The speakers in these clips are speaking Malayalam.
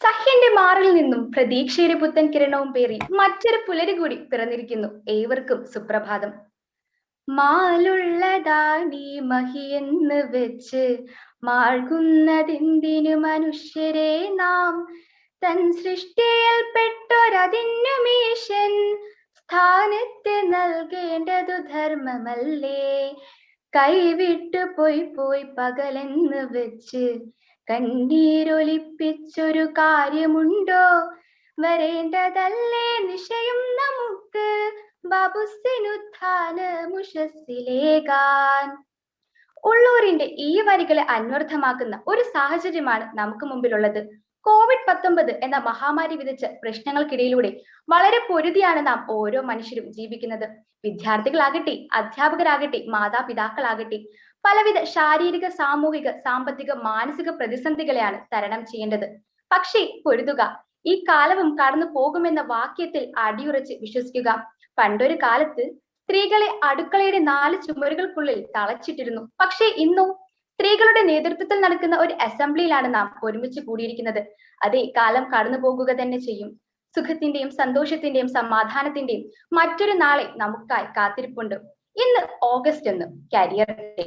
സഹ്യന്റെ മാറിൽ നിന്നും പ്രതീക്ഷയുടെ പുത്തൻ കിരണവും പേറി മറ്റൊരു പുലരി കൂടി പിറന്നിരിക്കുന്നു. ഏവർക്കും സുപ്രഭാതം. മാലുള്ളതാണീ മഹിയെന്ന് വെച്ച് മാൾകുന്നതെന്തിനു മനുഷ്യരെ നാം? തൻ സൃഷ്ടിയിൽ പെട്ടൊരതിന്നുമീശൻ സ്ഥാനത്ത് നൽകേണ്ടതു ധർമ്മമല്ലേ? കൈവിട്ടു പോയി പകലെന്ന് വെച്ച് കണ്ണീരൊലിപ്പിച്ചൊരു കാര്യമുണ്ടോ? വരേണ്ടതല്ലേ നിശയും നമുക്ക് ബാബുസിനുത്ഥാനമുഷസ്സിലേകാൻ. ഉള്ളൂരിന്റെ ഈ വരികളെ അന്വർത്ഥമാക്കുന്ന ഒരു സാഹചര്യമാണ് നമുക്ക് മുമ്പിലുള്ളത്. COVID-19 എന്ന മഹാമാരി വിധിച്ച പ്രശ്നങ്ങൾക്കിടയിലൂടെ വളരെ പൊരുതിയാണ് നാം ഓരോ മനുഷ്യരും ജീവിക്കുന്നത്. വിദ്യാർത്ഥികളാകട്ടെ, അധ്യാപകരാകട്ടെ, മാതാപിതാക്കളാകട്ടെ, പലവിധ ശാരീരിക, സാമൂഹിക, സാമ്പത്തിക, മാനസിക പ്രതിസന്ധികളെയാണ് തരണം ചെയ്യേണ്ടത്. പക്ഷേ പൊരുതുക, ഈ കാലവും കടന്നു പോകുമെന്ന വാക്യത്തിൽ അടിയുറച്ച് വിശ്വസിക്കുക. പണ്ടൊരു കാലത്ത് സ്ത്രീകളെ അടുക്കളയുടെ 4 ചുമരുകൾക്കുള്ളിൽ തളച്ചിട്ടിരുന്നു. പക്ഷേ ഇന്നോ സ്ത്രീകളുടെ നേതൃത്വത്തിൽ നടക്കുന്ന ഒരു അസംബ്ലിയിലാണ് നാം ഒരുമിച്ച് കൂടിയിരിക്കുന്നത്. അതേ, കാലം കടന്നു പോകുക തന്നെ ചെയ്യും. സുഖത്തിന്റെയും സന്തോഷത്തിന്റെയും സമാധാനത്തിന്റെയും മറ്റൊരു നാളെ നമുക്കായി കാത്തിരിപ്പുണ്ട്. ഇന്ന് ഓഗസ്റ്റ് 1, കരിയർ ഡേ.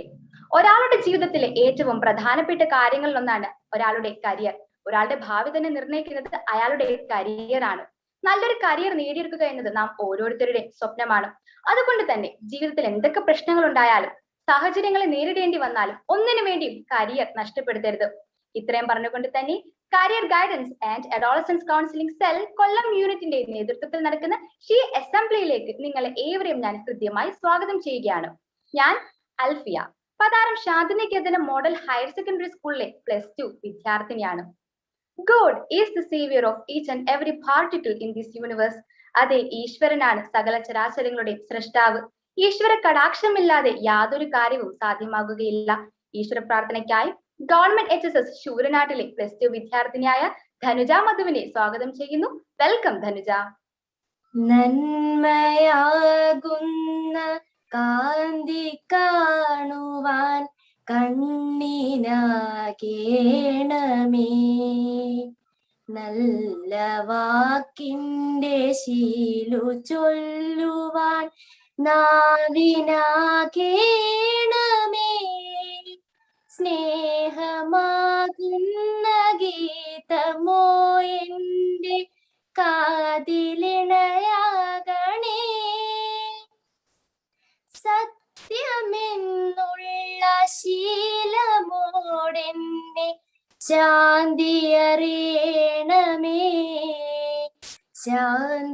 ഒരാളുടെ ജീവിതത്തിലെ ഏറ്റവും പ്രധാനപ്പെട്ട കാര്യങ്ങളിലൊന്നാണ് ഒരാളുടെ കരിയർ. ഒരാളുടെ ഭാവി തന്നെ നിർണ്ണയിക്കുന്നത് അയാളുടെ കരിയർ ആണ്. നല്ലൊരു കരിയർ നേടിയെടുക്കുക എന്നത് നാം ഓരോരുത്തരുടെയും സ്വപ്നമാണ്. അതുകൊണ്ട് തന്നെ ജീവിതത്തിൽ എന്തൊക്കെ പ്രശ്നങ്ങൾ ഉണ്ടായാലും സാഹചര്യങ്ങളെ നേരിടേണ്ടി വന്നാലും ഒന്നിനു വേണ്ടിയും കരിയർ നഷ്ടപ്പെടുത്തരുത്. ഇത്രയും പറഞ്ഞുകൊണ്ട് തന്നെ career guidance and adolescence counselling cell Kollam യൂണിറ്റിന്റെ നേതൃത്വത്തിൽ നടക്കുന്ന ഷീ അസംബ്ലിയിലേക്ക് നിങ്ങളെ ഏവരെയും ഞാൻ ഹൃദ്യമായി സ്വാഗതം ചെയ്യുകയാണ്. ഞാൻ Alfiya, Patharam Shanthinikethanam model higher secondary സ്കൂളിലെ +2 വിദ്യാർത്ഥിനിയാണ്. God is the savior of each and every particle in this universe. അതെ, ഈശ്വരനാണ് സകല ചരാചരങ്ങളുടെയും സൃഷ്ടാവ്. ഈശ്വര കടാക്ഷമില്ലാതെ യാതൊരു കാര്യവും സാധ്യമാകുകയില്ല. ഈശ്വര പ്രാർത്ഥനയ്ക്കായി ഗവൺമെന്റ് HSS ശൂരനാട്ടിലെ +2 വിദ്യാർത്ഥിനിയായ ധനുജ മധുവിനെ സ്വാഗതം ചെയ്യുന്നു. വെൽക്കം ധനുജ. നന്മയാകുന്ന കാന്തി കാണുവാൻ കണ്ണിനാകേണമേ, നല്ല വാക്കിന്റെ ശീലു ചൊല്ലുവാൻ നാവിനാകേണമേ, സ്നേഹമാകുന്ന ഗീതമോ എൻ്റെ കാതിലിണയാകണേ, സത്യമെന്നുള്ള ശീലമോടെന്നെ ശാന്തിയറിയണമേ, ശാന്തിയറിയണമേ.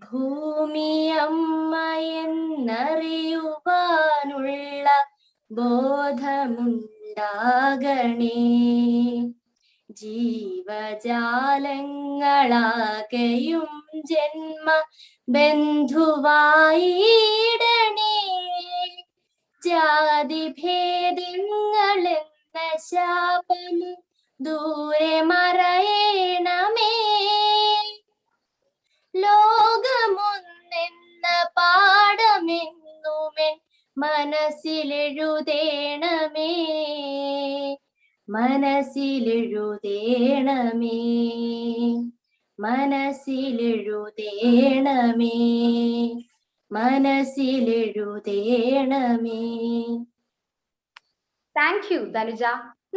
ഭൂമിയമ്മയെന്നറിയുവാനുള്ള ബോധമുണ്ടാകണേ, ജീവജാലങ്ങളാകെയും ജന്മ ബന്ധുവായിടണേ, ജാതിഭേദങ്ങളെന്ന ശാപമു ദൂരെ മറയണമേ, ലോകമൊന്നെന്ന പാഠമെന്നുമെൻ മനസ്സിലെഴുതേണമേ, മനസ്സിലെഴുതേണമേ, മനസ്സിലെഴുതേണമേ, മനസ്സിലെഴുതേണമേ. Thank you Dhanuja.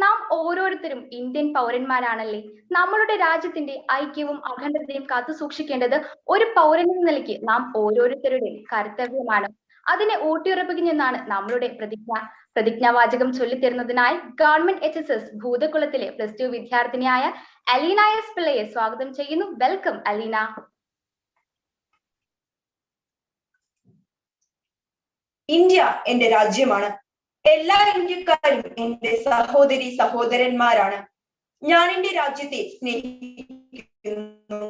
നാം ഓരോരുത്തരും ഇന്ത്യൻ പൗരന്മാരാണല്ലേ. നമ്മളുടെ രാജ്യത്തിന്റെ ഐക്യവും അഖണ്ഡതയും കാത്തു സൂക്ഷിക്കേണ്ടത് ഒരു പൗരൻ എന്ന നിലയ്ക്ക് നാം ഓരോരുത്തരുടെയും കർത്തവ്യമാണ്. അതിനെ ഊട്ടിയുറപ്പിക്കുന്നതാണ് നമ്മളുടെ പ്രതിജ്ഞാവാചകം ചൊല്ലിത്തരുന്നതിനായി ഗവൺമെന്റ് HSS ഭൂതകുളത്തിലെ +2 വിദ്യാർത്ഥിനിയായ അലീന എസ് പിള്ളയെ സ്വാഗതം ചെയ്യുന്നു. വെൽക്കം അലീന. ഇന്ത്യ എന്റെ രാജ്യമാണ്. എല്ലാ ഇന്ത്യക്കാരും എന്റെ സഹോദരി സഹോദരന്മാരാണ്. ഞാൻ എന്റെ രാജ്യത്തെ സ്നേഹിക്കുന്നു.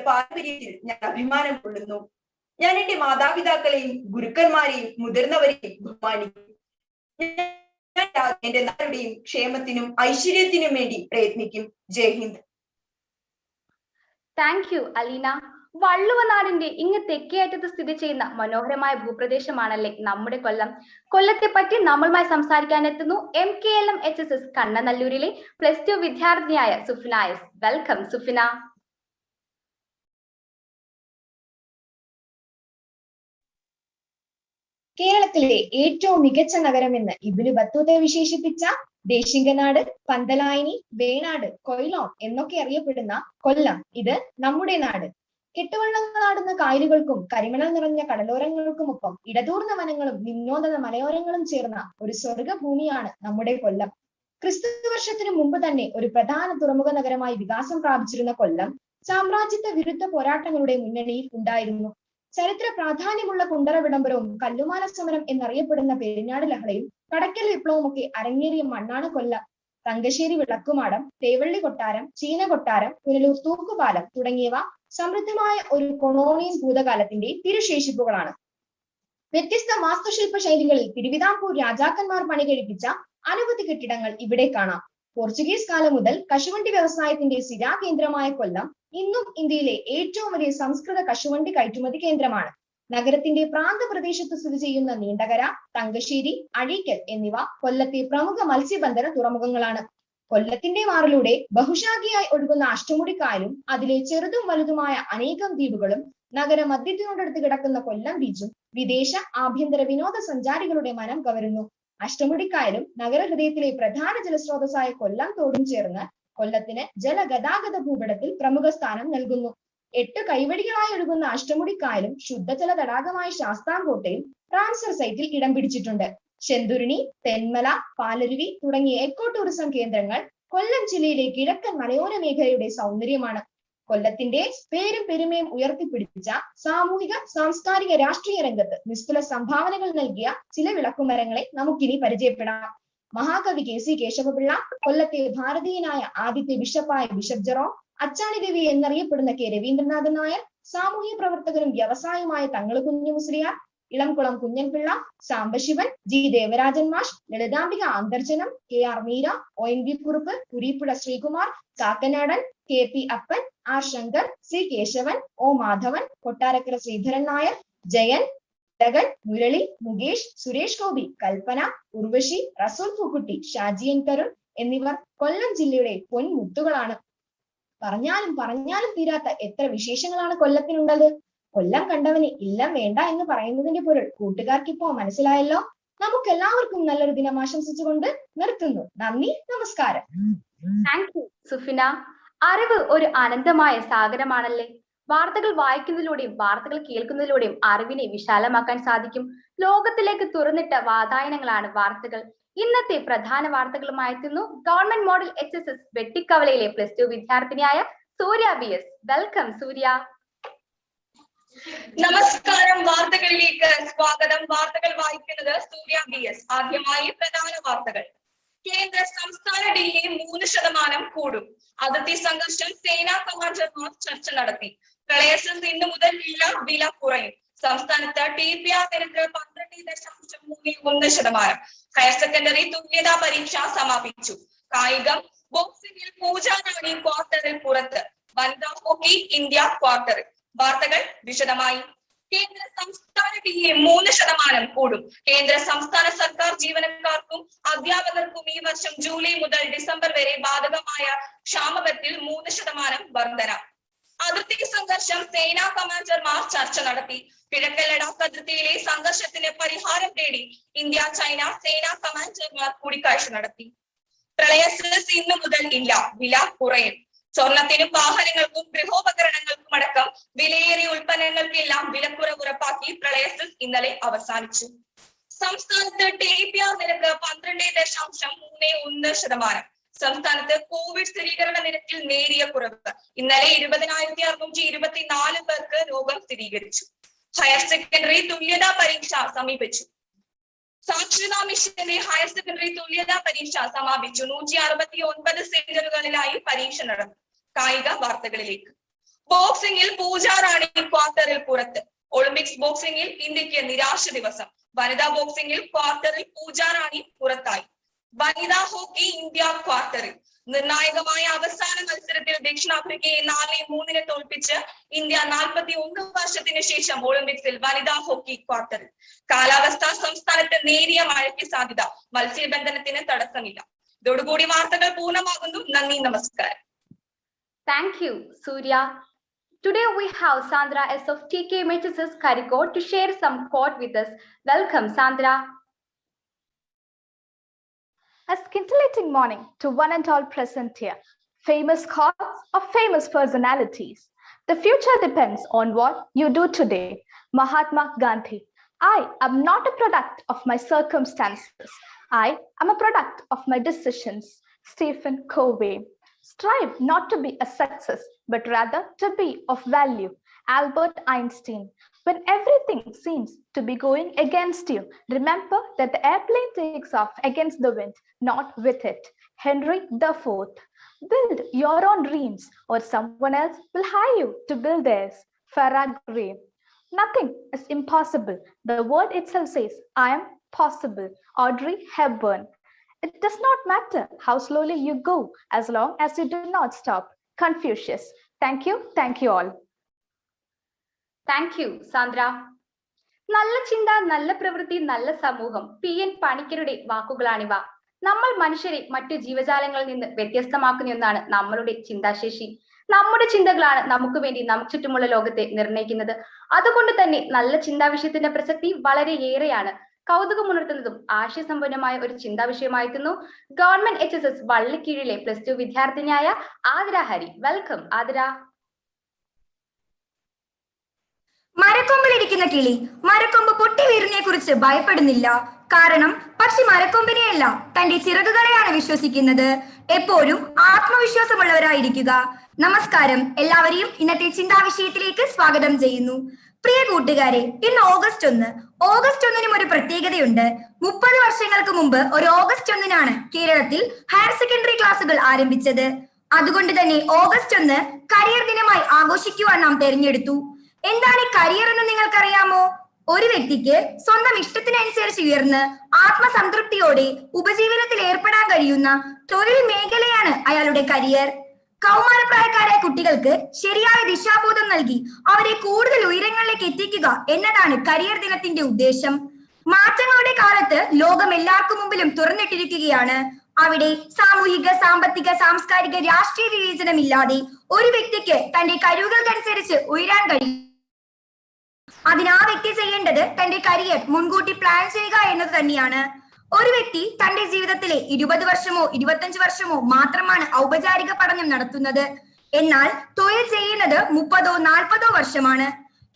പാരമ്പര്യത്തിൽ ഞാൻ അഭിമാനം കൊള്ളുന്നു. ഞാൻ എന്റെ മാതാപിതാക്കളെയും ഗുരുക്കന്മാരെയും മുതിർന്നവരെയും ബഹുമാനിക്കും. എന്റെ നാടുടെയും ക്ഷേമത്തിനും ഐശ്വര്യത്തിനും വേണ്ടി പ്രയത്നിക്കും. ജയ് ഹിന്ദ്. Thank you Aleena. വള്ളുവനാടിന്റെ ഇങ്ങ് തെക്കേയറ്റത്ത് സ്ഥിതി ചെയ്യുന്ന മനോഹരമായ ഭൂപ്രദേശമാണല്ലേ നമ്മുടെ കൊല്ലം. കൊല്ലത്തെ പറ്റി നമ്മളുമായി സംസാരിക്കാൻ എത്തുന്നു MKLM HSS കണ്ണനല്ലൂരിലെ +2 വിദ്യാർത്ഥിനിയായ സുഫിന S. വെൽക്കം സുഫിന. കേരളത്തിലെ ഏറ്റവും മികച്ച നഗരമെന്ന് ഇബ്നു ബത്തൂത്ത വിശേഷിപ്പിച്ച ദേശിംഗനാട്, പന്തലായനി, വേണാട്, കൊയിലോൺ എന്നൊക്കെ അറിയപ്പെടുന്ന കൊല്ലം ഇത് നമ്മുടെ നാട്. കെട്ടുവള്ളങ്ങളാടുന്ന കായലുകൾക്കും കരിമണൽ നിറഞ്ഞ കടലോരങ്ങൾക്കുമൊപ്പം ഇടതൂർന്ന വനങ്ങളും വിനോദ മലയോരങ്ങളും ചേർന്ന ഒരു സ്വർഗഭൂമിയാണ് നമ്മുടെ കൊല്ലം. ക്രിസ്തുവർഷത്തിനു മുമ്പ് തന്നെ ഒരു പ്രധാന തുറമുഖ നഗരമായി വികാസം പ്രാപിച്ചിരുന്ന കൊല്ലം സാമ്രാജ്യത്വ വിരുദ്ധ പോരാട്ടങ്ങളുടെ മുന്നണിയിൽ ഉണ്ടായിരുന്നു. ചരിത്ര പ്രാധാന്യമുള്ള കുണ്ടറ വിളംബരവും കല്ലുമാല സമരം എന്നറിയപ്പെടുന്ന പെരിഞ്ഞാട് ലഹളയും കടക്കൽ വിപ്ലവവും ഒക്കെ അരങ്ങേറിയ മണ്ണാണ് കൊല്ലം. തങ്കശ്ശേരി വിളക്കുമാടം, തേവള്ളി കൊട്ടാരം, ചീന കൊട്ടാരം, പുനലൂർ തൂക്കുപാലം തുടങ്ങിയവ സമൃദ്ധമായ ഒരു കൊളോണിയൽ ഭൂതകാലത്തിന്റെ തിരുശേഷിപ്പുകളാണ്. വ്യത്യസ്ത വാസ്തുശില്പ ശൈലികളിൽ തിരുവിതാംകൂർ രാജാക്കന്മാർ പണികഴിപ്പിച്ച അനവധി കെട്ടിടങ്ങൾ ഇവിടെ കാണാം. പോർച്ചുഗീസ് കാലം മുതൽ കശുവണ്ടി വ്യവസായത്തിന്റെ സ്ഥിരാകേന്ദ്രമായ കൊല്ലം ഇന്നും ഇന്ത്യയിലെ ഏറ്റവും വലിയ സംസ്കൃത കശുവണ്ടി കയറ്റുമതി കേന്ദ്രമാണ്. നഗരത്തിന്റെ പ്രാന്തപ്രദേശത്ത് സ്ഥിതി ചെയ്യുന്ന നീണ്ടകര, തങ്കശ്ശേരി, അഴീക്കൽ എന്നിവ കൊല്ലത്തെ പ്രമുഖ മത്സ്യബന്ധന തുറമുഖങ്ങളാണ്. കൊല്ലത്തിന്റെ മാറിലൂടെ ബഹുശാഖിയായി ഒഴുകുന്ന അഷ്ടമുടിക്കായലും അതിലെ ചെറുതും വലുതുമായ അനേകം ദ്വീപുകളും നഗര മധ്യത്തിനോടടുത്ത് കിടക്കുന്ന കൊല്ലം ബീച്ചും വിദേശ ആഭ്യന്തര വിനോദസഞ്ചാരികളുടെ മനം കവരുന്നു. അഷ്ടമുടിക്കായലും നഗരഹൃദയത്തിലെ പ്രധാന ജലസ്രോതസ്സായ കൊല്ലം തോടും ചേർന്ന് കൊല്ലത്തിന് ജലഗതാഗത ഭൂപടത്തിൽ പ്രമുഖ സ്ഥാനം നൽകുന്നു. 8 കൈവഴികളായി ഒഴുകുന്ന അഷ്ടമുടിക്കായലും ശുദ്ധജല തടാകമായ ശാസ്താംകോട്ടയും റാംസർ സൈറ്റിൽ ഇടം പിടിച്ചിട്ടുണ്ട്. ചെന്തുരുണി, തെന്മല, പാലരുവി തുടങ്ങിയ എക്കോ ടൂറിസം കേന്ദ്രങ്ങൾ കൊല്ലം ജില്ലയിലെ കിഴക്കൻ മലയോര മേഖലയുടെ സൗന്ദര്യമാണ്. കൊല്ലത്തിന്റെ പേരും പെരുമയും ഉയർത്തിപ്പിടിച്ച സാമൂഹിക, സാംസ്കാരിക, രാഷ്ട്രീയ രംഗത്ത് നിസ്തുല സംഭാവനകൾ നൽകിയ ചില വിളക്കുമരങ്ങളെ നമുക്കിനി പരിചയപ്പെടാം. മഹാകവി KC കേശവപിള്ള, കൊല്ലത്തെ ഭാരതീയനായ ആദ്യത്തെ ബിഷപ്പായ ബിഷപ്പ് ജെറോം, അച്ചാണി രവി എന്നറിയപ്പെടുന്ന K രവീന്ദ്രനാഥൻ നായർ, സാമൂഹ്യ പ്രവർത്തകരും വ്യവസായിയുമായ തങ്ങള് കുഞ്ഞു മുസ്ലിയാർ, ഇളംകുളം കുഞ്ഞൻപിള്ള, സാംബശിവൻ, G ദേവരാജൻ മാഷ്, Lalithambika Antharjanam, KR Meera, ONV Kurup, പുരീപ്പുഴ Sreekumar, Kakkanadan, KP അപ്പൻ, R Shankar, C Keshavan, O Madhavan, Kottarakkara Sreedharan Nair, Jayan, തകൻ, Murali, Mukesh, Suresh Gopi, കൽപ്പന, ഉർവശി, റസൂൽ പൂക്കുട്ടി, ഷാജിയൻ തരുൺ എന്നിവർ കൊല്ലം ജില്ലയുടെ പൊൻമുത്തുകളാണ്. പറഞ്ഞാലും തീരാത്ത എത്ര വിശേഷങ്ങളാണ് കൊല്ലത്തിനുള്ളത്. കൊല്ലം കണ്ടവന് ഇല്ലം വേണ്ട എന്ന് പറയുന്നതിന്റെ പൊരുൾ കൂട്ടുകാർക്കിപ്പോ മനസ്സിലായല്ലോ. നമുക്കെല്ലാവർക്കും നല്ലൊരു ദിനം ആശംസിച്ചുകൊണ്ട് നിർത്തുന്നു. നന്ദി, നമസ്കാരം. Thank you Sufina. അറിവ് ഒരു അനന്തമായ സാഗരമാണല്ലേ. വാർത്തകൾ വായിക്കുന്നതിലൂടെയും വാർത്തകൾ കേൾക്കുന്നതിലൂടെയും അറിവിനെ വിശാലമാക്കാൻ സാധിക്കും. ലോകത്തിലേക്ക് തുറന്നിട്ട വാതായനങ്ങളാണ് വാർത്തകൾ. ഇന്നത്തെ പ്രധാന വാർത്തകളുമായി എത്തുന്നു ഗവൺമെന്റ് മോഡൽ HSS വെട്ടിക്കവലയിലെ +2 വിദ്യാർത്ഥിനിയായ സൂര്യ BS. വെൽക്കം സൂര്യ. നമസ്കാരം, വാർത്തകളിലേക്ക് സ്വാഗതം. വാർത്തകൾ വായിക്കുന്നത് സൂര്യ BS. ആദ്യമായി പ്രധാന വാർത്തകൾ. കേന്ദ്ര സംസ്ഥാന DA 3% കൂടും. അതിർത്തി സംഘർഷം, സേനാ കമാൻഡർമാർ ചർച്ച നടത്തി. പ്രളയത്തിൽ ഇന്നു മുതൽ വില കുറയും. സംസ്ഥാനത്ത് TPR നിരക്ക് 12.31%. ഹയർ സെക്കൻഡറി തുല്യതാ പരീക്ഷ സമാപിച്ചു. കായികം, ബോക്സിംഗിൽ പൂജ റാണി ക്വാർട്ടറിൽ പുറത്ത്. വനിതാ ഹോക്കി ഇന്ത്യ ക്വാർട്ടറിൽ. വാർത്തകൾ വിശദമായി. കേന്ദ്ര സംസ്ഥാന DA 3% കൂടും. കേന്ദ്ര സംസ്ഥാന സർക്കാർ ജീവനക്കാർക്കും അധ്യാപകർക്കും ഈ വർഷം ജൂലൈ മുതൽ ഡിസംബർ വരെ ബാധകമായ ക്ഷാമബത്തിൽ 3% വർധന. അതിർത്തി സംഘർഷം, സേനാ കമാൻഡർമാർ ചർച്ച നടത്തി. കിഴക്കൻ ലഡാക്ക് അതിർത്തിയിലെ സംഘർഷത്തിന് പരിഹാരം തേടി ഇന്ത്യ ചൈന സേനാ കമാൻഡർമാർ കൂടിക്കാഴ്ച നടത്തി. പ്രളയ സെസ് ഇന്നു മുതൽ ഇല്ല, വില കുറയും. സ്വർണത്തിനും വാഹനങ്ങൾക്കും ഗൃഹോപകരണങ്ങൾക്കും അടക്കം വിലയേറിയ ഉൽപ്പന്നങ്ങൾക്കെല്ലാം വിലക്കുറവ് ഉറപ്പാക്കി പ്രളയ സെസ് ഇന്നലെ അവസാനിച്ചു. സംസ്ഥാനത്ത് TPR നിരക്ക് 12.31%. സംസ്ഥാനത്ത് കോവിഡ് സ്ഥിരീകരണ നിരക്കിൽ നേരിയ കുറവ്. ഇന്നലെ 20,624 പേർക്ക് രോഗം സ്ഥിരീകരിച്ചു. ഹയർ സെക്കൻഡറി തുല്യതാ പരീക്ഷ സമീപിച്ചു. സാക്ഷരതാ മിഷന്റെ ഹയർ സെക്കൻഡറി തുല്യതാ പരീക്ഷ സമാപിച്ചു. 169 സെന്ററുകളിലായി പരീക്ഷ നടന്നു. കായിക വാർത്തകളിലേക്ക്. ബോക്സിംഗിൽ പൂജ റാണി ക്വാർട്ടറിൽ പുറത്ത്. ഒളിമ്പിക്സ് ബോക്സിംഗിൽ ഇന്ത്യക്ക് നിരാശ ദിവസം. വനിതാ ബോക്സിംഗിൽ ക്വാർട്ടറിൽ പൂജ റാണി പുറത്തായി. വനിതാ ഹോക്കി ഇന്ത്യ ക്വാർട്ടറിൽ. നിർണായകമായ അവസാന മത്സരത്തിൽ ദക്ഷിണാഫ്രിക്കയെ 4-3 തോൽപ്പിച്ച് ഇന്ത്യ 41 വർഷത്തിന് ശേഷം ഒളിമ്പിക്സിൽ വനിതാ ഹോക്കി ക്വാർട്ടറിൽ. കാലാവസ്ഥ സംസ്ഥാനത്ത് നേരിയ മഴയ്ക്ക് സാധ്യത, മത്സ്യബന്ധനത്തിന് തടസ്സമില്ല. ഇതോടുകൂടി വാർത്തകൾ പൂർണ്ണമാകുന്നു. നന്ദി, നമസ്കാരം. Thank you, Surya. Today we have Sandra S of TK Matrices Karikot to share some quote with us. Welcome, Sandra. A scintillating morning to one and all present here. Famous quotes of famous personalities. The future depends on what you do today. Mahatma Gandhi. I am not a product of my circumstances. I am a product of my decisions. Stephen Covey. Strive not to be a success, but rather to be of value. Albert Einstein. When everything seems to be going against you, remember that the airplane takes off against the wind, not with it. Henry IV. Build your own dreams or someone else will hire you to build theirs. Farah Gray. Nothing is impossible. The word itself says, I am possible. Audrey Hepburn. It does not matter how slowly you go as long as you do not stop. Confucius. Thank you all. Thank you, Sandra. നല്ല ചിന്ത, നല്ല പ്രവൃത്തി, നല്ല സമൂഹം. PN പണിക്കരുടെ വാക്കുകളാണിവ. നമ്മൾ മനുഷ്യരെ മറ്റു ജീവജാലങ്ങളിൽ നിന്ന് വ്യത്യസ്തമാക്കുന്ന ഒന്നാണ് നമ്മളുടെ ചിന്താശേഷി. നമ്മുടെ ചിന്തകളാണ് നമുക്ക് വേണ്ടി നമുക്ക് ചുറ്റുമുള്ള ലോകത്തെ നിർണ്ണയിക്കുന്നത്. അതുകൊണ്ട് തന്നെ നല്ല ചിന്താവിഷയത്തിന്റെ പ്രസക്തി വളരെയേറെയാണ്. കൗതുകമുണർത്തുന്നതും ആശയസമ്പന്നമായ ഒരു ചിന്താ വിഷയമായിരുന്നു ഗവൺമെന്റ് HSS വള്ളിക്കീഴിലെ +2 വിദ്യാർത്ഥിനിയായ ആതിര ഹരി. വെൽക്കം ആതിര. മരക്കൊമ്പിലിരിക്കുന്ന കിളി മരക്കൊമ്പ് പൊട്ടി വീഴുന്നതിനെ കുറിച്ച് ഭയപ്പെടുന്നില്ല. കാരണം പക്ഷി മരക്കൊമ്പിനെയല്ല, തന്റെ ചിറകുകളെയാണ് വിശ്വസിക്കുന്നത്. എപ്പോഴും ആത്മവിശ്വാസമുള്ളവരായിരിക്കുക. നമസ്കാരം, എല്ലാവരെയും ഇന്നത്തെ ചിന്താവിഷയത്തിലേക്ക് സ്വാഗതം ചെയ്യുന്നു. പ്രിയ കൂട്ടുകാരെ, ഇന്ന് ഓഗസ്റ്റ് 1. ഓഗസ്റ്റ് 1-നും ഒരു പ്രത്യേകതയുണ്ട്. 30 വർഷങ്ങൾക്ക് മുമ്പ് ഒരു ഓഗസ്റ്റ് 1-നാണ് കേരളത്തിൽ ഹയർ സെക്കൻഡറി ക്ലാസുകൾ ആരംഭിച്ചത്. അതുകൊണ്ട് തന്നെ ഓഗസ്റ്റ് 1 കരിയർ ദിനമായി ആഘോഷിക്കുവാൻ നാം തെരഞ്ഞെടുത്തു. എന്താണ് കരിയർ എന്ന് നിങ്ങൾക്കറിയാമോ? ഒരു വ്യക്തിക്ക് സ്വന്തം ഇഷ്ടത്തിനനുസരിച്ച് ഉയർന്ന് ആത്മസംതൃപ്തിയോടെ ഉപജീവനത്തിൽ ഏർപ്പെടാൻ കഴിയുന്ന തൊഴിൽ മേഖലയാണ് അയാളുടെ കരിയർ. കൗമാരപ്രായക്കാരായ കുട്ടികൾക്ക് ശരിയായ ദിശാബോധം നൽകി അവരെ കൂടുതൽ ഉയരങ്ങളിലേക്ക് എത്തിക്കുക എന്നതാണ് കരിയർ ദിനത്തിന്റെ ഉദ്ദേശം. മാറ്റങ്ങളുടെ കാലത്ത് ലോകം എല്ലാവർക്കും മുമ്പിലും തുറന്നിട്ടിരിക്കുകയാണ്. അവിടെ സാമൂഹിക, സാമ്പത്തിക, സാംസ്കാരിക, രാഷ്ട്രീയ വിവേചനമില്ലാതെ ഒരു വ്യക്തിക്ക് തന്റെ കഴിവുകൾക്കനുസരിച്ച് ഉയരാൻ കഴിയും. അതിന് ആ വ്യക്തി ചെയ്യേണ്ടത് തന്റെ കരിയർ മുൻകൂട്ടി പ്ലാൻ ചെയ്യുക എന്നത് തന്നെയാണ്. ഒരു വ്യക്തി തന്റെ ജീവിതത്തിലെ 20 വർഷമോ 25 വർഷമോ മാത്രമാണ് ഔപചാരിക പഠനം നടത്തുന്നത്. എന്നാൽ തൊഴിൽ ചെയ്യുന്നത് 30-40 വർഷമാണ്.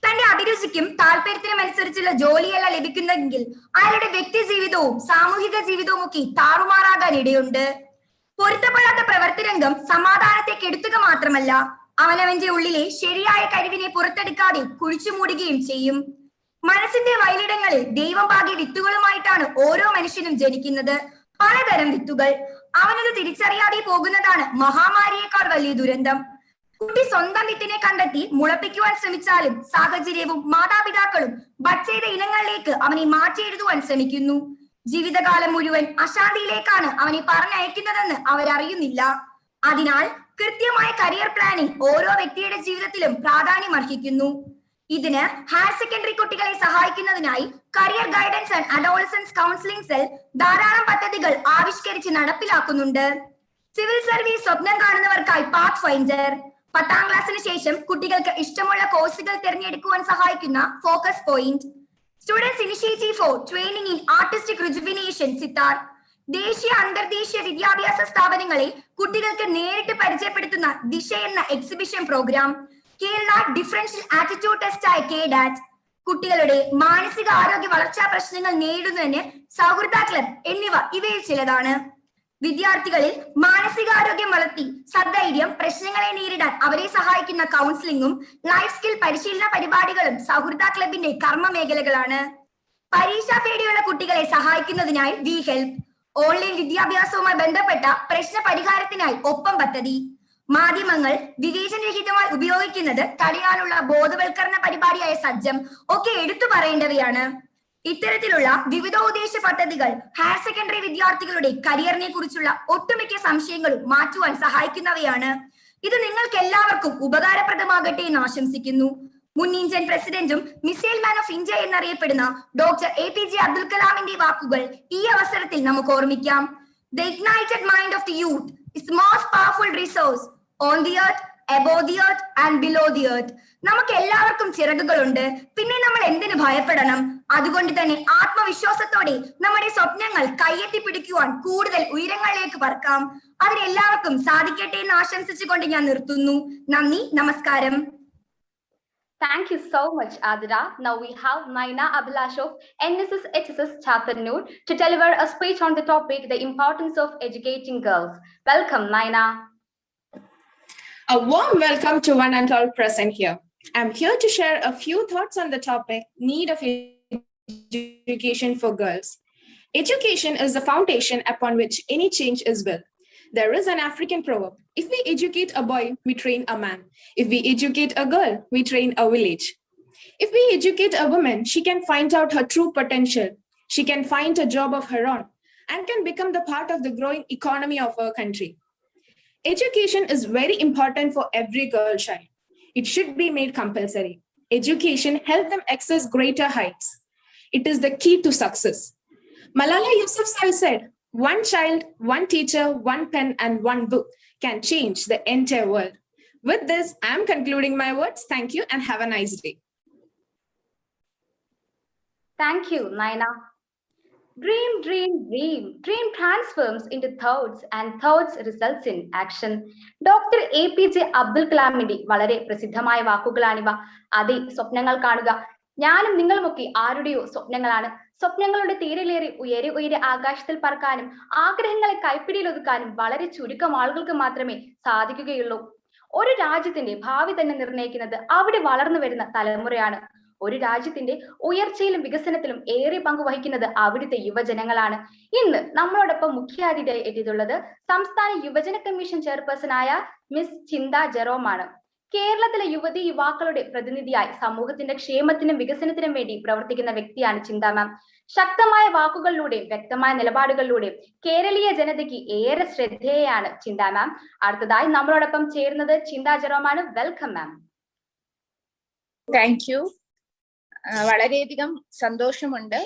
തന്റെ അഭിരുചിക്കും താല്പര്യത്തിനും അനുസരിച്ചുള്ള ജോലിയല്ല ലഭിക്കുന്നതെങ്കിൽ അയാളുടെ വ്യക്തി ജീവിതവും സാമൂഹിക ജീവിതവും ഒക്കെ താറുമാറാകാൻ ഇടയുണ്ട്. പൊരുത്തപ്പെടാത്ത പ്രവർത്തനരംഗം സമാധാനത്തെ കെടുത്തുക മാത്രമല്ല, അവനവന്റെ ഉള്ളിലെ ശരിയായ കഴിവിനെ പുറത്തെടുക്കാതെ കുഴിച്ചു മൂടുകയും ചെയ്യും. മനസ്സിന്റെ വയലിടങ്ങളിൽ ദൈവം പാകിയ വിത്തുകളുമായിട്ടാണ് ഓരോ മനുഷ്യനും ജനിക്കുന്നത്. പലതരം വിത്തുകൾ. അവനത് തിരിച്ചറിയാതെ പോകുന്നതാണ് മഹാമാരിയേക്കാൾ വലിയ ദുരന്തം. കുട്ടി സ്വന്തം വിത്തിനെ കണ്ടെത്തി മുളപ്പിക്കുവാൻ ശ്രമിച്ചാലും സാഹചര്യവും മാതാപിതാക്കളും ബഡ് ചെയ്ത ഇനങ്ങളിലേക്ക് അവനെ മാറ്റിയെഴുതുവാൻ ശ്രമിക്കുന്നു. ജീവിതകാലം മുഴുവൻ അശാന്തിയിലേക്കാണ് അവനെ പറഞ്ഞയക്കുന്നതെന്ന് അവരറിയുന്നില്ല. അതിനാൽ കൃത്യമായ കരിയർ പ്ലാനിംഗ് ഓരോ വ്യക്തിയുടെ ജീവിതത്തിലും പ്രാധാന്യം അർഹിക്കുന്നു. ഇതിന് ഹയർ സെക്കൻഡറി കുട്ടികളെ സഹായിക്കുന്നതിനായി career guidance and adolescence counselling cell ധാരാളം പദ്ധതികൾ ആവിഷ്കരിച്ച് നടപ്പിലാക്കുന്നുണ്ട്. സിവിൽ സർവീസ് സ്വപ്നം കാണുന്നവർക്കായി പാത്ത് ഫൈൻഡർ, 10ാം ക്ലാസ്സിന് ശേഷം കുട്ടികൾക്ക് ഇഷ്ടമുള്ള കോഴ്സുകൾ തിരഞ്ഞെടുക്കുവാൻ സഹായിക്കുന്ന focus point, students initiative for training in artistic rejuvenation SITAR, ദേശീയ അന്തർദേശീയ വിദ്യാഭ്യാസ സ്ഥാപനങ്ങളെ കുട്ടികൾക്ക് നേരിട്ട് പരിചയപ്പെടുത്തുന്ന ദിശ എന്ന exhibition program, Kerala differential attitude ടെസ്റ്റായ KDAT, കുട്ടികളുടെ മാനസിക ആരോഗ്യ വളർച്ചാ പ്രശ്നങ്ങൾ നേരിടുന്നതിന് സൗഹൃദ ക്ലബ് എന്നിവ ഇവയിൽ ചിലതാണ്. വിദ്യാർത്ഥികളിൽ മാനസികാരോഗ്യം വളർത്തി സദ്ധൈര്യം പ്രശ്നങ്ങളെ നേരിടാൻ അവരെ സഹായിക്കുന്ന കൗൺസിലിംഗും ലൈഫ് സ്കിൽ പരിശീലന പരിപാടികളും സൗഹൃദ ക്ലബിന്റെ കർമ്മ മേഖലകളാണ്. പരീക്ഷാ പേടിയുള്ള കുട്ടികളെ സഹായിക്കുന്നതിനായി വി ഹെൽപ്പ്, ഓൺലൈൻ വിദ്യാഭ്യാസവുമായി ബന്ധപ്പെട്ട പ്രശ്ന പരിഹാരത്തിനായി ഒപ്പം പദ്ധതി, മാധ്യമങ്ങൾ വിവേചനരഹിതമായി ഉപയോഗിക്കുന്നത് തടയാനുള്ള ബോധവൽക്കരണ പരിപാടിയായ സജ്ജം ഒക്കെ എടുത്തു പറയേണ്ടവയാണ്. ഇത്തരത്തിലുള്ള വിവിധോദ്ദേശ പദ്ധതികൾ ഹയർ സെക്കൻഡറി വിദ്യാർത്ഥികളുടെ കരിയറിനെ കുറിച്ചുള്ള ഒട്ടുമിക്ക സംശയങ്ങളും മാറ്റുവാൻ സഹായിക്കുന്നവയാണ്. ഇത് നിങ്ങൾക്ക് എല്ലാവർക്കും ഉപകാരപ്രദമാകട്ടെ എന്ന് ആശംസിക്കുന്നു. മുൻ ഇന്ത്യൻ പ്രസിഡന്റും മിസൈൽ മാൻ ഓഫ് ഇന്ത്യ എന്നറിയപ്പെടുന്ന ഡോക്ടർ APJ അബ്ദുൽ കലാമിന്റെ വാക്കുകൾ ഈ അവസരത്തിൽ നമുക്ക് ഓർമ്മിക്കാം. The ignited mind of the youth is the most powerful resource on the earth, above the earth and below the earth. നമുക്ക് എല്ലാവർക്കും ചിറകുകളുണ്ട്, പിന്നെ നമ്മൾ എന്തിനു ഭയപ്പെടണം? അതുകൊണ്ട് തന്നെ ആത്മവിശ്വാസത്തോടെ നമ്മുടെ സ്വപ്നങ്ങൾ കയ്യെത്തി പിടിക്കുവാൻ കൂടുതൽ ഉയരങ്ങളിലേക്ക് പറക്കാം. അതിനെല്ലാവർക്കും സാധിക്കട്ടെ എന്ന് ആശംസിച്ചുകൊണ്ട് ഞാൻ നിർത്തുന്നു. നന്ദി, നമസ്കാരം. Thank you so much, Adira. Now we have Naina Abhilash of NSS HSS Chattanur to deliver a speech on the topic, the importance of educating girls. Welcome, Naina. A warm welcome to one and all present here. I'm here to share a few thoughts on the topic, need of education for girls. Education is the foundation upon which any change is built. There is an African proverb: if we educate a boy, we train a man. If we educate a girl, we train a village. If we educate a woman, she can find out her true potential. She can find a job of her own and can become the part of the growing economy of our country. Education is very important for every girl child. It should be made compulsory. Education helps them access greater heights. It is the key to success. Malala Yousafzai said, "One child, one teacher, one pen, and one book can change the entire world." With this, I am concluding my words. Thank you and have a nice day. Thank you, Naina. Dream, dream, dream. Dream transforms into thoughts and thoughts results in action. Doctor APJ Abdul കലാമിന്റെ വളരെ പ്രസിദ്ധമായ വാക്കുകളാണിവ. അതെ, സ്വപ്നങ്ങൾ കാണുക. ഞാനും നിങ്ങളുമൊക്കെ ആരുടെയോ സ്വപ്നങ്ങളാണ്. സ്വപ്നങ്ങളുടെ തീരലേറി ഉയരെ ഉയരെ ആകാശത്തിൽ പറക്കാനും ആഗ്രഹങ്ങളെ കൈപ്പിടിയിൽ ഒതുക്കാനും വളരെ ചുരുക്കം ആളുകൾക്ക് മാത്രമേ സാധിക്കുകയുള്ളൂ. ഒരു രാജ്യത്തിന്റെ ഭാവി തന്നെ നിർണ്ണയിക്കുന്നത് അവിടെ വളർന്നു വരുന്ന തലമുറയാണ്. ഒരു രാജ്യത്തിന്റെ ഉയർച്ചയിലും വികസനത്തിലും ഏറെ പങ്ക് വഹിക്കുന്നത് അവിടുത്തെ യുവജനങ്ങളാണ്. ഇന്ന് നമ്മളോടൊപ്പം മുഖ്യാതിഥിയായി എത്തിയിട്ടുള്ളത് സംസ്ഥാന യുവജന കമ്മീഷൻ ചെയർപേഴ്സണായ മിസ് ചിന്ത ജെറോമാണ്. കേരളത്തിലെ യുവതി യുവാക്കളുടെ പ്രതിനിധിയായി സമൂഹത്തിന്റെ ക്ഷേമത്തിനും വികസനത്തിനും വേണ്ടി പ്രവർത്തിക്കുന്ന വ്യക്തിയാണ് ചിന്ത മാം. ശക്തമായ വാക്കുകളിലൂടെയും വ്യക്തമായ നിലപാടുകളിലൂടെയും കേരളീയ ജനതയ്ക്ക് ഏറെ ശ്രദ്ധേയയാണ് ചിന്ത മാം. അടുത്തതായി നമ്മളോടൊപ്പം ചേരുന്നത് ചിന്ത ജെറോമാണ്. Welcome ma'am. Thank you. വളരെയധികം സന്തോഷമുണ്ട്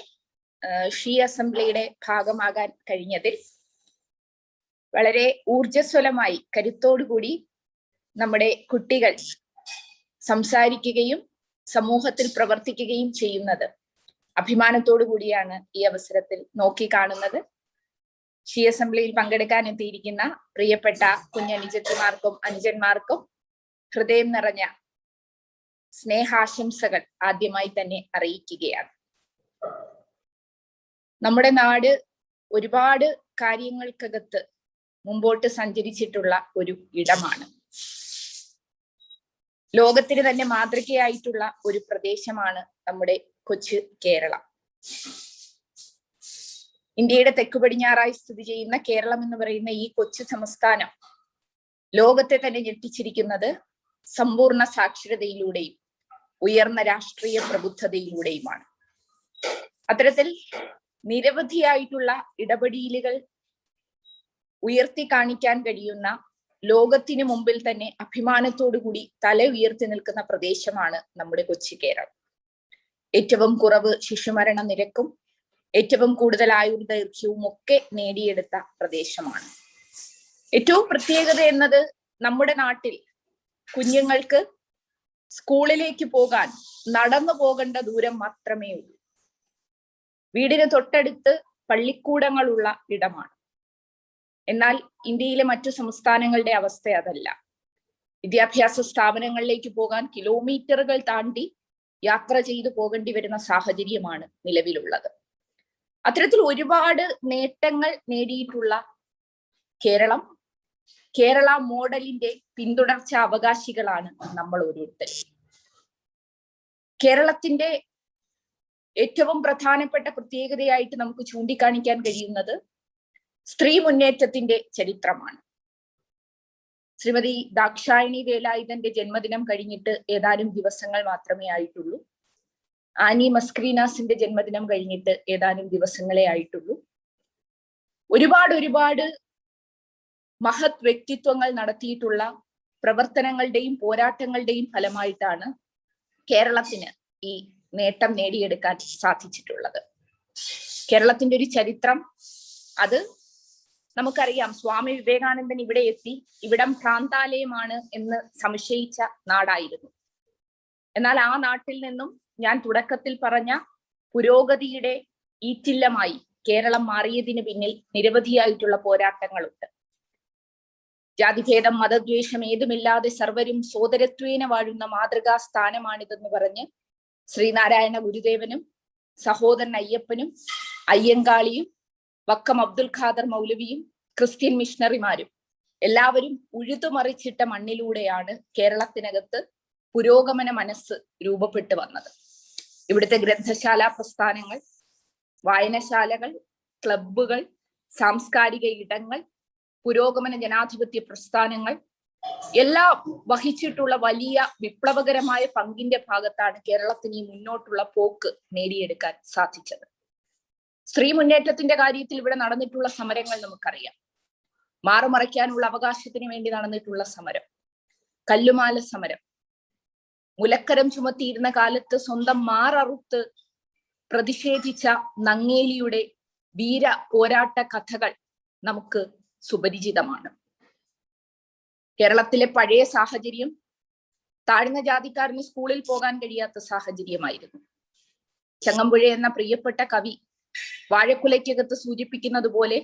ഷീ അസംബ്ലിയുടെ ഭാഗമാകാൻ കഴിഞ്ഞതിൽ. വളരെ ഊർജ്ജസ്വലമായി കരുത്തോടുകൂടി നമ്മുടെ കുട്ടികൾ സംസാരിക്കുകയും സമൂഹത്തിൽ പ്രവർത്തിക്കുകയും ചെയ്യുന്നത് അഭിമാനത്തോടു കൂടിയാണ് ഈ അവസരത്തിൽ നോക്കിക്കാണുന്നത്. ഷീ അസംബ്ലിയിൽ പങ്കെടുക്കാൻ എത്തിയിരിക്കുന്ന പ്രിയപ്പെട്ട കുഞ്ഞനുജത്തിമാർക്കും അനുജന്മാർക്കും ഹൃദയം നിറഞ്ഞ സ്നേഹാശംസകൾ ആദ്യമായി തന്നെ അറിയിക്കുകയാണ്. നമ്മുടെ നാട് ഒരുപാട് കാര്യങ്ങൾക്കകത്ത് മുമ്പോട്ട് സഞ്ചരിച്ചിട്ടുള്ള ഒരു ഇടമാണ്. ലോകത്തിന് തന്നെ മാതൃകയായിട്ടുള്ള ഒരു പ്രദേശമാണ് നമ്മുടെ കൊച്ചു കേരളം. ഇന്ത്യയുടെ തെക്കു പടിഞ്ഞാറായി സ്ഥിതി ചെയ്യുന്ന കേരളം എന്ന് പറയുന്ന ഈ കൊച്ചു സംസ്ഥാനം ലോകത്തെ തന്നെ ഞെട്ടിച്ചിരിക്കുന്നത് സമ്പൂർണ്ണ സാക്ഷരതയിലൂടെയും ഉയർന്ന രാഷ്ട്രീയ പ്രബുദ്ധതയിലൂടെയുമാണ്. അത്തരത്തിൽ നിരവധിയായിട്ടുള്ള ഇടപെടലുകൾ ഉയർത്തി കാണിക്കാൻ കഴിയുന്ന, ലോകത്തിന് മുമ്പിൽ തന്നെ അഭിമാനത്തോടു കൂടി തല ഉയർത്തി നിൽക്കുന്ന പ്രദേശമാണ് നമ്മുടെ കൊച്ചു കേരളം. ഏറ്റവും കുറവ് ശിശുമരണ നിരക്കും ഏറ്റവും കൂടുതൽ ആയുർദൈർഘ്യവും ഒക്കെ നേടിയെടുത്ത പ്രദേശമാണ്. ഏറ്റവും പ്രത്യേകത എന്നത് നമ്മുടെ നാട്ടിൽ കുഞ്ഞുങ്ങൾക്ക് സ്കൂളിലേക്ക് പോകാൻ നടന്നു പോകേണ്ട ദൂരം മാത്രമേ ഉള്ളൂ. വീടിന് തൊട്ടടുത്ത് പള്ളിക്കൂടങ്ങളുള്ള ഇടമാണ്. എന്നാൽ ഇന്ത്യയിലെ മറ്റു സംസ്ഥാനങ്ങളുടെ അവസ്ഥ അതല്ല. വിദ്യാഭ്യാസ സ്ഥാപനങ്ങളിലേക്ക് പോകാൻ കിലോമീറ്ററുകൾ താണ്ടി യാത്ര ചെയ്തു പോകേണ്ടി വരുന്ന സാഹചര്യമാണ് നിലവിലുള്ളത്. അത്തരത്തിൽ ഒരുപാട് നേട്ടങ്ങൾ നേടിയിട്ടുള്ള കേരളം, കേരള മോഡലിന്റെ പിന്തുടർച്ച അവകാശികളാണ് നമ്മൾ ഓരോരുത്തരും. കേരളത്തിന്റെ ഏറ്റവും പ്രധാനപ്പെട്ട പ്രത്യേകതയായിട്ട് നമുക്ക് ചൂണ്ടിക്കാണിക്കാൻ കഴിയുന്നത് സ്ത്രീ മുന്നേറ്റത്തിന്റെ ചരിത്രമാണ്. ശ്രീമതി ദാക്ഷായണി വേലായുധന്റെ ജന്മദിനം കഴിഞ്ഞിട്ട് ഏതാനും ദിവസങ്ങൾ മാത്രമേ ആയിട്ടുള്ളൂ. ആനി മസ്ക്രീനാസിന്റെ ജന്മദിനം കഴിഞ്ഞിട്ട് ഏതാനും ദിവസങ്ങളെ ആയിട്ടുള്ളൂ. ഒരുപാട് മഹത് വ്യക്തിത്വങ്ങൾ നടത്തിയിട്ടുള്ള പ്രവർത്തനങ്ങളുടെയും പോരാട്ടങ്ങളുടെയും ഫലമായിട്ടാണ് കേരളത്തിന് ഈ നേട്ടം നേടിയെടുക്കാൻ സാധിച്ചിട്ടുള്ളത്. കേരളത്തിന്റെ ഒരു ചരിത്രം അത് നമുക്കറിയാം. സ്വാമി വിവേകാനന്ദൻ ഇവിടെ എത്തി ഇവിടം ഭ്രാന്താലയമാണ് എന്ന് സംശയിച്ച നാടായിരുന്നു. എന്നാൽ ആ നാട്ടിൽ നിന്നും ഞാൻ തുടക്കത്തിൽ പറഞ്ഞ പുരോഗതിയുടെ ഈറ്റില്ലമായി കേരളം മാറിയതിന് പിന്നിൽ നിരവധിയായിട്ടുള്ള പോരാട്ടങ്ങളുണ്ട്. ജാതിഭേദം മതദ്വേഷം ഏതുമില്ലാതെ സർവരും സോദരത്വേന വാഴുന്ന മാതൃകാ സ്ഥാനമാണിതെന്ന് പറഞ്ഞ് ശ്രീനാരായണ ഗുരുദേവനും സഹോദരൻ അയ്യപ്പനും അയ്യങ്കാളിയും വക്കം അബ്ദുൽ ഖാദർ മൗലവിയും ക്രിസ്ത്യൻ മിഷണറിമാരും എല്ലാവരും ഉഴുതുമറിച്ചിട്ട മണ്ണിലൂടെയാണ് കേരളത്തിനകത്ത് പുരോഗമന മനസ്സ് രൂപപ്പെട്ടു വന്നത്. ഇവിടുത്തെ ഗ്രന്ഥശാല പ്രസ്ഥാനങ്ങൾ, വായനശാലകൾ, ക്ലബ്ബുകൾ, സാംസ്കാരിക ഇടങ്ങൾ, പുരോഗമന ജനാധിപത്യ പ്രസ്ഥാനങ്ങൾ എല്ലാം വഹിച്ചിട്ടുള്ള വലിയ വിപ്ലവകരമായ പങ്കിന്റെ ഭാഗത്താണ് കേരളത്തിന് ഈ മുന്നോട്ടുള്ള പോക്ക് നേടിയെടുക്കാൻ സാധിച്ചത്. സ്ത്രീ മുന്നേറ്റത്തിന്റെ കാര്യത്തിൽ ഇവിടെ നടന്നിട്ടുള്ള സമരങ്ങൾ നമുക്കറിയാം. മാറുമറയ്ക്കാനുള്ള അവകാശത്തിന് വേണ്ടി നടന്നിട്ടുള്ള സമരം, കല്ലുമാല സമരം, മുലക്കരം ചുമത്തിയിരുന്ന കാലത്ത് സ്വന്തം മാററുത്ത് പ്രതിഷേധിച്ച നങ്ങേലിയുടെ വീര പോരാട്ട കഥകൾ നമുക്ക് സുപരിചിതമാണ്. കേരളത്തിലെ പഴയ സാഹചര്യം താഴ്ന്ന ജാതിക്കാരന് സ്കൂളിൽ പോകാൻ കഴിയാത്ത സാഹചര്യമായിരുന്നു. ചങ്ങമ്പുഴ എന്ന പ്രിയപ്പെട്ട കവി വാഴക്കുലയ്ക്കകത്ത് സൂചിപ്പിക്കുന്നത് പോലെ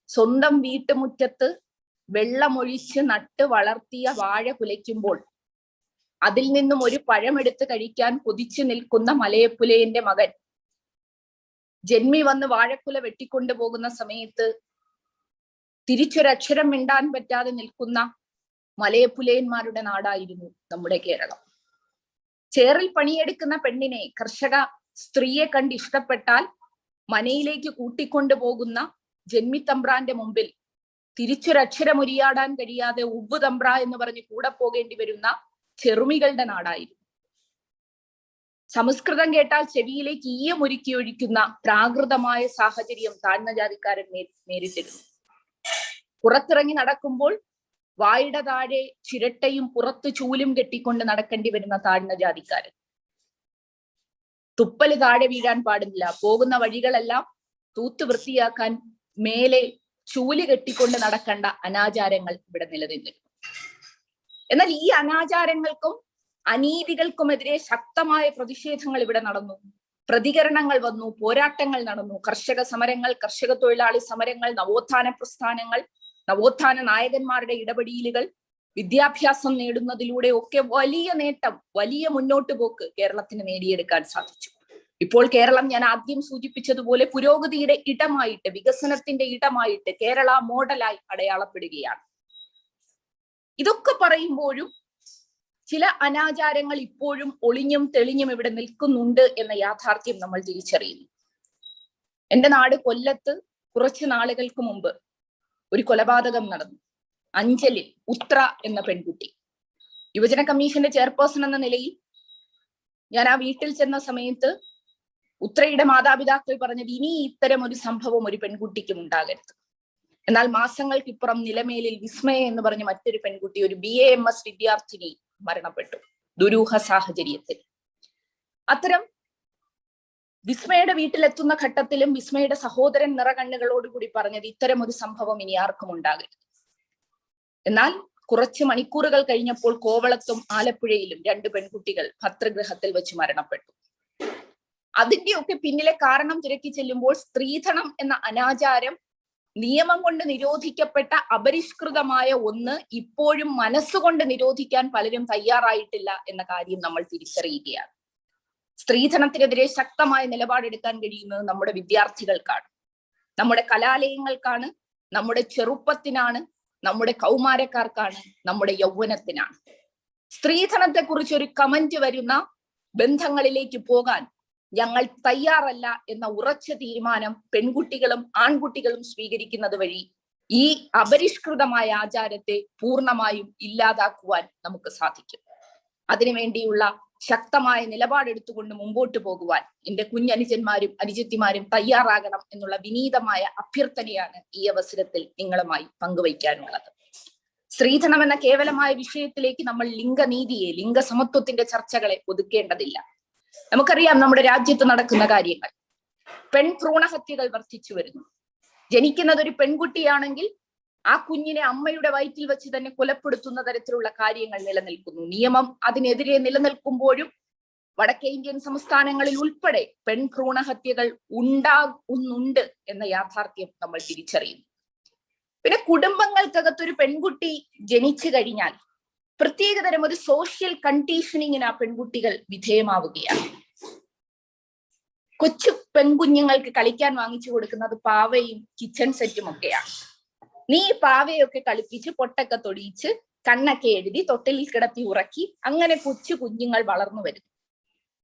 സ്വന്തം വീട്ടുമുറ്റത്ത് വെള്ളമൊഴിച്ച് നട്ട് വളർത്തിയ വാഴ കുലയ്ക്കുമ്പോൾ അതിൽ നിന്നും ഒരു പഴമെടുത്ത് കഴിക്കാൻ കൊതിച്ചു നിൽക്കുന്ന മലയപ്പുലയന്റെ മകൻ ജന്മി വന്ന് വാഴക്കുല വെട്ടിക്കൊണ്ടു പോകുന്ന സമയത്ത് തിരിച്ചൊരക്ഷരം മിണ്ടാൻ പറ്റാതെ നിൽക്കുന്ന മലയപ്പുലയന്മാരുടെ നാടായിരുന്നു നമ്മുടെ കേരളം. ചേറിൽ പണിയെടുക്കുന്ന പെണ്ണിനെ, കർഷക സ്ത്രീയെ കണ്ട് ഇഷ്ടപ്പെട്ടാൽ മനയിലേക്ക് കൂട്ടിക്കൊണ്ടു പോകുന്ന ജന്മിത്തമ്പ്രാന്റെ മുമ്പിൽ തിരിച്ചൊരക്ഷരം ഉരിയാടാൻ കഴിയാതെ ഉവ്വ് തമ്പ്ര എന്ന് പറഞ്ഞ് കൂടെ പോകേണ്ടി വരുന്ന ചെറുമികളുടെ നാടായിരുന്നു. സംസ്കൃതം കേട്ടാൽ ചെവിയിലേക്ക് ഈയമൊരുക്കി ഒഴിക്കുന്ന പ്രാകൃതമായ സാഹചര്യം താഴ്ന്ന ജാതിക്കാരൻ നേരിട്ടിരുന്നു. പുറത്തിറങ്ങി നടക്കുമ്പോൾ വായുടെ താഴെ ചിരട്ടയും പുറത്ത് ചൂലും കെട്ടിക്കൊണ്ട് നടക്കേണ്ടി വരുന്ന താഴ്ന്ന ജാതിക്കാരൻ. തുപ്പല് താഴെ വീഴാൻ പാടില്ല. പോകുന്ന വഴികളെല്ലാം തൂത്ത് വൃത്തിയാക്കാൻ മേലെ ചൂല് കെട്ടിക്കൊണ്ട് നടക്കേണ്ട അനാചാരങ്ങൾ ഇവിടെ നിലനിന്നിരുന്നു. എന്നാൽ ഈ അനാചാരങ്ങൾക്കും അനീതികൾക്കുമെതിരെ ശക്തമായ പ്രതിഷേധങ്ങൾ ഇവിടെ നടന്നു. പ്രതികരണങ്ങൾ വന്നു, പോരാട്ടങ്ങൾ നടന്നു. കർഷക സമരങ്ങൾ, കർഷക തൊഴിലാളി സമരങ്ങൾ, നവോത്ഥാന പ്രസ്ഥാനങ്ങൾ, നവോത്ഥാന നായകന്മാരുടെ ഇടപെടലുകൾ, വിദ്യാഭ്യാസം നേടുന്നതിലൂടെ ഒക്കെ വലിയ നേട്ടം, വലിയ മുന്നോട്ട് പോക്ക് കേരളത്തിന് നേടിയെടുക്കാൻ സാധിച്ചു. ഇപ്പോൾ കേരളം ഞാൻ ആദ്യം സൂചിപ്പിച്ചതുപോലെ പുരോഗതിയുടെ ഇടമായിട്ട്, വികസനത്തിന്റെ ഇടമായിട്ട് കേരള മോഡലായി അടയാളപ്പെടുകയാണ്. ഇതൊക്കെ പറയുമ്പോഴും ചില അനാചാരങ്ങൾ ഇപ്പോഴും ഒളിഞ്ഞും തെളിഞ്ഞും ഇവിടെ നിൽക്കുന്നുണ്ട് എന്ന യാഥാർത്ഥ്യം നമ്മൾ തിരിച്ചറിയുന്നു. എന്റെ നാട് കൊല്ലത്ത് കുറച്ചു നാളുകൾക്ക് മുമ്പ് ഒരു കൊലപാതകം നടന്നു. അഞ്ചലിൽ ഉത്ര എന്ന പെൺകുട്ടി. യുവജന കമ്മീഷന്റെ ചെയർപേഴ്സൺ എന്ന നിലയിൽ ഞാൻ ആ വീട്ടിൽ ചെന്ന സമയത്ത് ഉത്രയുടെ മാതാപിതാക്കൾ പറഞ്ഞത് ഇനി ഇത്തരം ഒരു സംഭവം ഒരു പെൺകുട്ടിക്കും ഉണ്ടാകരുത്. എന്നാൽ മാസങ്ങൾക്കിപ്പുറം നിലമേലിൽ വിസ്മയ എന്ന് പറഞ്ഞ മറ്റൊരു പെൺകുട്ടി, ഒരു BAMS വിദ്യാർത്ഥിനി മരണപ്പെട്ടു ദുരൂഹ സാഹചര്യത്തിൽ. അത്തരം വിസ്മയുടെ വീട്ടിലെത്തുന്ന ഘട്ടത്തിലും വിസ്മയുടെ സഹോദരൻ നിറകണ്ണുകളോടുകൂടി പറഞ്ഞത് ഇത്തരം ഒരു സംഭവം ഇനി ആർക്കും ഉണ്ടാകരുത്. എന്നാൽ കുറച്ച് മണിക്കൂറുകൾ കഴിഞ്ഞപ്പോൾ കോവളത്തും ആലപ്പുഴയിലും 2 പെൺകുട്ടികൾ ഭർതൃഗൃഹത്തിൽ വെച്ച് മരണപ്പെട്ടു. അതിന്റെയൊക്കെ പിന്നിലെ കാരണം തിരക്കി ചെല്ലുമ്പോൾ സ്ത്രീധനം എന്ന അനാചാരം നിയമം കൊണ്ട് നിരോധിക്കപ്പെട്ട അപരിഷ്കൃതമായ ഒന്ന് ഇപ്പോഴും മനസ്സുകൊണ്ട് നിരോധിക്കാൻ പലരും തയ്യാറായിട്ടില്ല എന്ന കാര്യം നമ്മൾ തിരിച്ചറിയുകയാണ്. സ്ത്രീധനത്തിനെതിരെ ശക്തമായ നിലപാടെടുക്കാൻ കഴിയുന്നത് നമ്മുടെ വിദ്യാർത്ഥികൾക്കാണ്, നമ്മുടെ കലാലയങ്ങൾക്കാണ്, നമ്മുടെ ചെറുപ്പത്തിനാണ്, നമ്മുടെ കൗമാരക്കാർക്കാണ്, നമ്മുടെ യൗവനത്തിനാണ്. സ്ത്രീധനത്തെക്കുറിച്ച് ഒരു കമന്റ് വരുന്ന ബന്ധങ്ങളിലേക്ക് പോകാൻ ഞങ്ങൾ തയ്യാറല്ല എന്ന ഉറച്ച തീരുമാനം പെൺകുട്ടികളും ആൺകുട്ടികളും സ്വീകരിക്കുന്നത് വഴി ഈ അപരിഷ്കൃതമായ ആചാരത്തെ പൂർണ്ണമായും ഇല്ലാതാക്കുവാൻ നമുക്ക് സാധിക്കും. അതിനുവേണ്ടിയുള്ള ശക്തമായ നിലപാടെടുത്തുകൊണ്ട് മുമ്പോട്ട് പോകുവാൻ എന്റെ കുഞ്ഞനുജന്മാരും അനുജത്തിമാരും തയ്യാറാകണം എന്നുള്ള വിനീതമായ അഭ്യർത്ഥനയാണ് ഈ അവസരത്തിൽ നിങ്ങളുമായി പങ്കുവയ്ക്കാനുള്ളത്. സ്ത്രീധനം എന്ന കേവലമായ വിഷയത്തിലേക്ക് നമ്മൾ ലിംഗനീതിയെ, ലിംഗസമത്വത്തിന്റെ ചർച്ചകളെ ഒതുക്കേണ്ടതില്ല. നമുക്കറിയാം നമ്മുടെ രാജ്യത്ത് നടക്കുന്ന കാര്യങ്ങൾ. പെൺഭ്രൂണഹത്യകൾ വർദ്ധിച്ചു വരുന്നു. ജനിക്കുന്നത് ഒരു പെൺകുട്ടിയാണെങ്കിൽ ആ കുഞ്ഞിനെ അമ്മയുടെ വയറ്റിൽ വെച്ച് തന്നെ കൊലപ്പെടുത്തുന്ന തരത്തിലുള്ള കാര്യങ്ങൾ നിലനിൽക്കുന്നു. നിയമം അതിനെതിരെ നിലനിൽക്കുമ്പോഴും വടക്കേ ഇന്ത്യൻ സംസ്ഥാനങ്ങളിൽ ഉൾപ്പെടെ പെൺഭ്രൂണഹത്യകൾ ഉണ്ടാകുന്നുണ്ട് എന്ന യാഥാർത്ഥ്യം നമ്മൾ തിരിച്ചറിയുന്നു. പിന്നെ കുടുംബങ്ങൾക്കകത്തൊരു പെൺകുട്ടി ജനിച്ചു കഴിഞ്ഞാൽ പ്രത്യേകതരം ഒരു സോഷ്യൽ കണ്ടീഷനിങ്ങിന് ആ പെൺകുട്ടികൾ വിധേയമാവുകയാണ്. കൊച്ചു പെൺകുഞ്ഞുങ്ങൾക്ക് കളിക്കാൻ വാങ്ങിച്ചു കൊടുക്കുന്നത് പാവയും കിച്ചൺ സെറ്റും ഒക്കെയാണ്. നീ പാവയൊക്കെ കളിപ്പിച്ച് പൊട്ടൊക്കെ തൊടിയിച്ച് കണ്ണൊക്കെ എഴുതി തൊട്ടിലിൽ കിടത്തി ഉറക്കി അങ്ങനെ കൊച്ചു കുഞ്ഞുങ്ങൾ വളർന്നു വരുന്നു.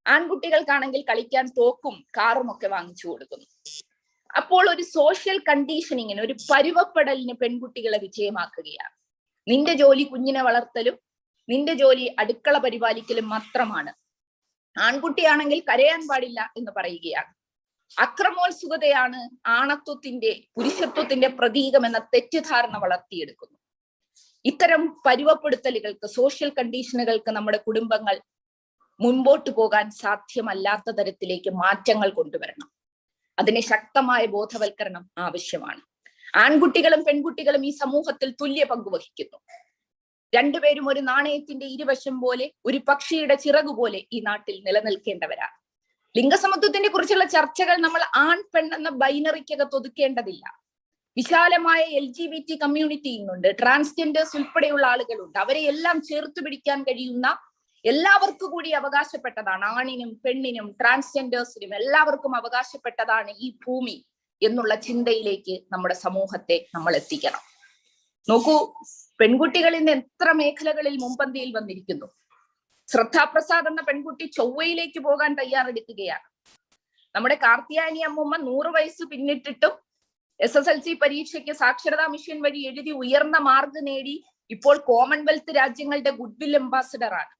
ആൺകുട്ടികൾക്കാണെങ്കിൽ കളിക്കാൻ തോക്കും കാറും ഒക്കെ വാങ്ങിച്ചു കൊടുക്കുന്നു. അപ്പോൾ ഒരു സോഷ്യൽ കണ്ടീഷനിങ്ങിന്, ഒരു പരുവപ്പെടലിന് പെൺകുട്ടികളെ വിധേയമാക്കുകയാണ്. നിന്റെ ജോലി കുഞ്ഞിനെ വളർത്തലും നിന്റെ ജോലി അടുക്കള പരിപാലിക്കലും മാത്രമാണ്. ആൺകുട്ടിയാണെങ്കിൽ കരയാൻ പാടില്ല എന്ന് പറയുകയാണ്. അക്രമോത്സുകതയാണ് ആണത്വത്തിന്റെ, പുരുഷത്വത്തിന്റെ പ്രതീകം എന്ന തെറ്റിദ്ധാരണ വളർത്തിയെടുക്കുന്നു. ഇത്തരം പരുവപ്പെടുത്തലുകൾക്ക്, സോഷ്യൽ കണ്ടീഷനുകൾക്ക് നമ്മുടെ കുടുംബങ്ങൾ മുൻപോട്ട് പോകാൻ സാധ്യമല്ലാത്ത തരത്തിലേക്ക് മാറ്റങ്ങൾ കൊണ്ടുവരണം. അതിന് ശക്തമായ ബോധവൽക്കരണം ആവശ്യമാണ്. ആൺകുട്ടികളും പെൺകുട്ടികളും ഈ സമൂഹത്തിൽ തുല്യ പങ്കുവഹിക്കുന്നു. രണ്ടുപേരും ഒരു നാണയത്തിന്റെ ഇരുവശം പോലെ, ഒരു പക്ഷിയുടെ ചിറകു പോലെ ഈ നാട്ടിൽ നിലനിൽക്കേണ്ടവരാണ്. ലിംഗസമത്വത്തിനെ കുറിച്ചുള്ള ചർച്ചകൾ നമ്മൾ ആൺ പെൺ എന്ന ബൈനറിക്കകത്ത് ഒതുക്കേണ്ടതില്ല. വിശാലമായ LGBT കമ്മ്യൂണിറ്റി ഇന്നുണ്ട്, ട്രാൻസ്ജെൻഡേഴ്സ് ഉൾപ്പെടെയുള്ള ആളുകളുണ്ട്. അവരെ എല്ലാം ചേർത്ത് പിടിക്കാൻ കഴിയുന്ന, എല്ലാവർക്കും കൂടി അവകാശപ്പെട്ടതാണ്, ആണിനും പെണ്ണിനും ട്രാൻസ്ജെൻഡേഴ്സിനും എല്ലാവർക്കും അവകാശപ്പെട്ടതാണ് ഈ ഭൂമി എന്നുള്ള ചിന്തയിലേക്ക് നമ്മുടെ സമൂഹത്തെ നമ്മൾ എത്തിക്കണം. നോക്കൂ, പെൺകുട്ടികൾ ഇന്ന് എത്ര മേഖലകളിൽ മുൻപന്തിയിൽ വന്നിരിക്കുന്നു. ശ്രദ്ധാപ്രസാദ് എന്ന പെൺകുട്ടി ചൊവ്വയിലേക്ക് പോകാൻ തയ്യാറെടുക്കുകയാണ്. നമ്മുടെ കാർത്തിയാനി അമ്മൂമ്മ 100 വയസ്സ് പിന്നിട്ടിട്ടും SSLC പരീക്ഷയ്ക്ക് സാക്ഷരതാ മിഷൻ വഴി എഴുതി ഉയർന്ന മാർക്ക് നേടി ഇപ്പോൾ കോമൺവെൽത്ത് രാജ്യങ്ങളുടെ ഗുഡ്വിൽ അംബാസഡറാണ്.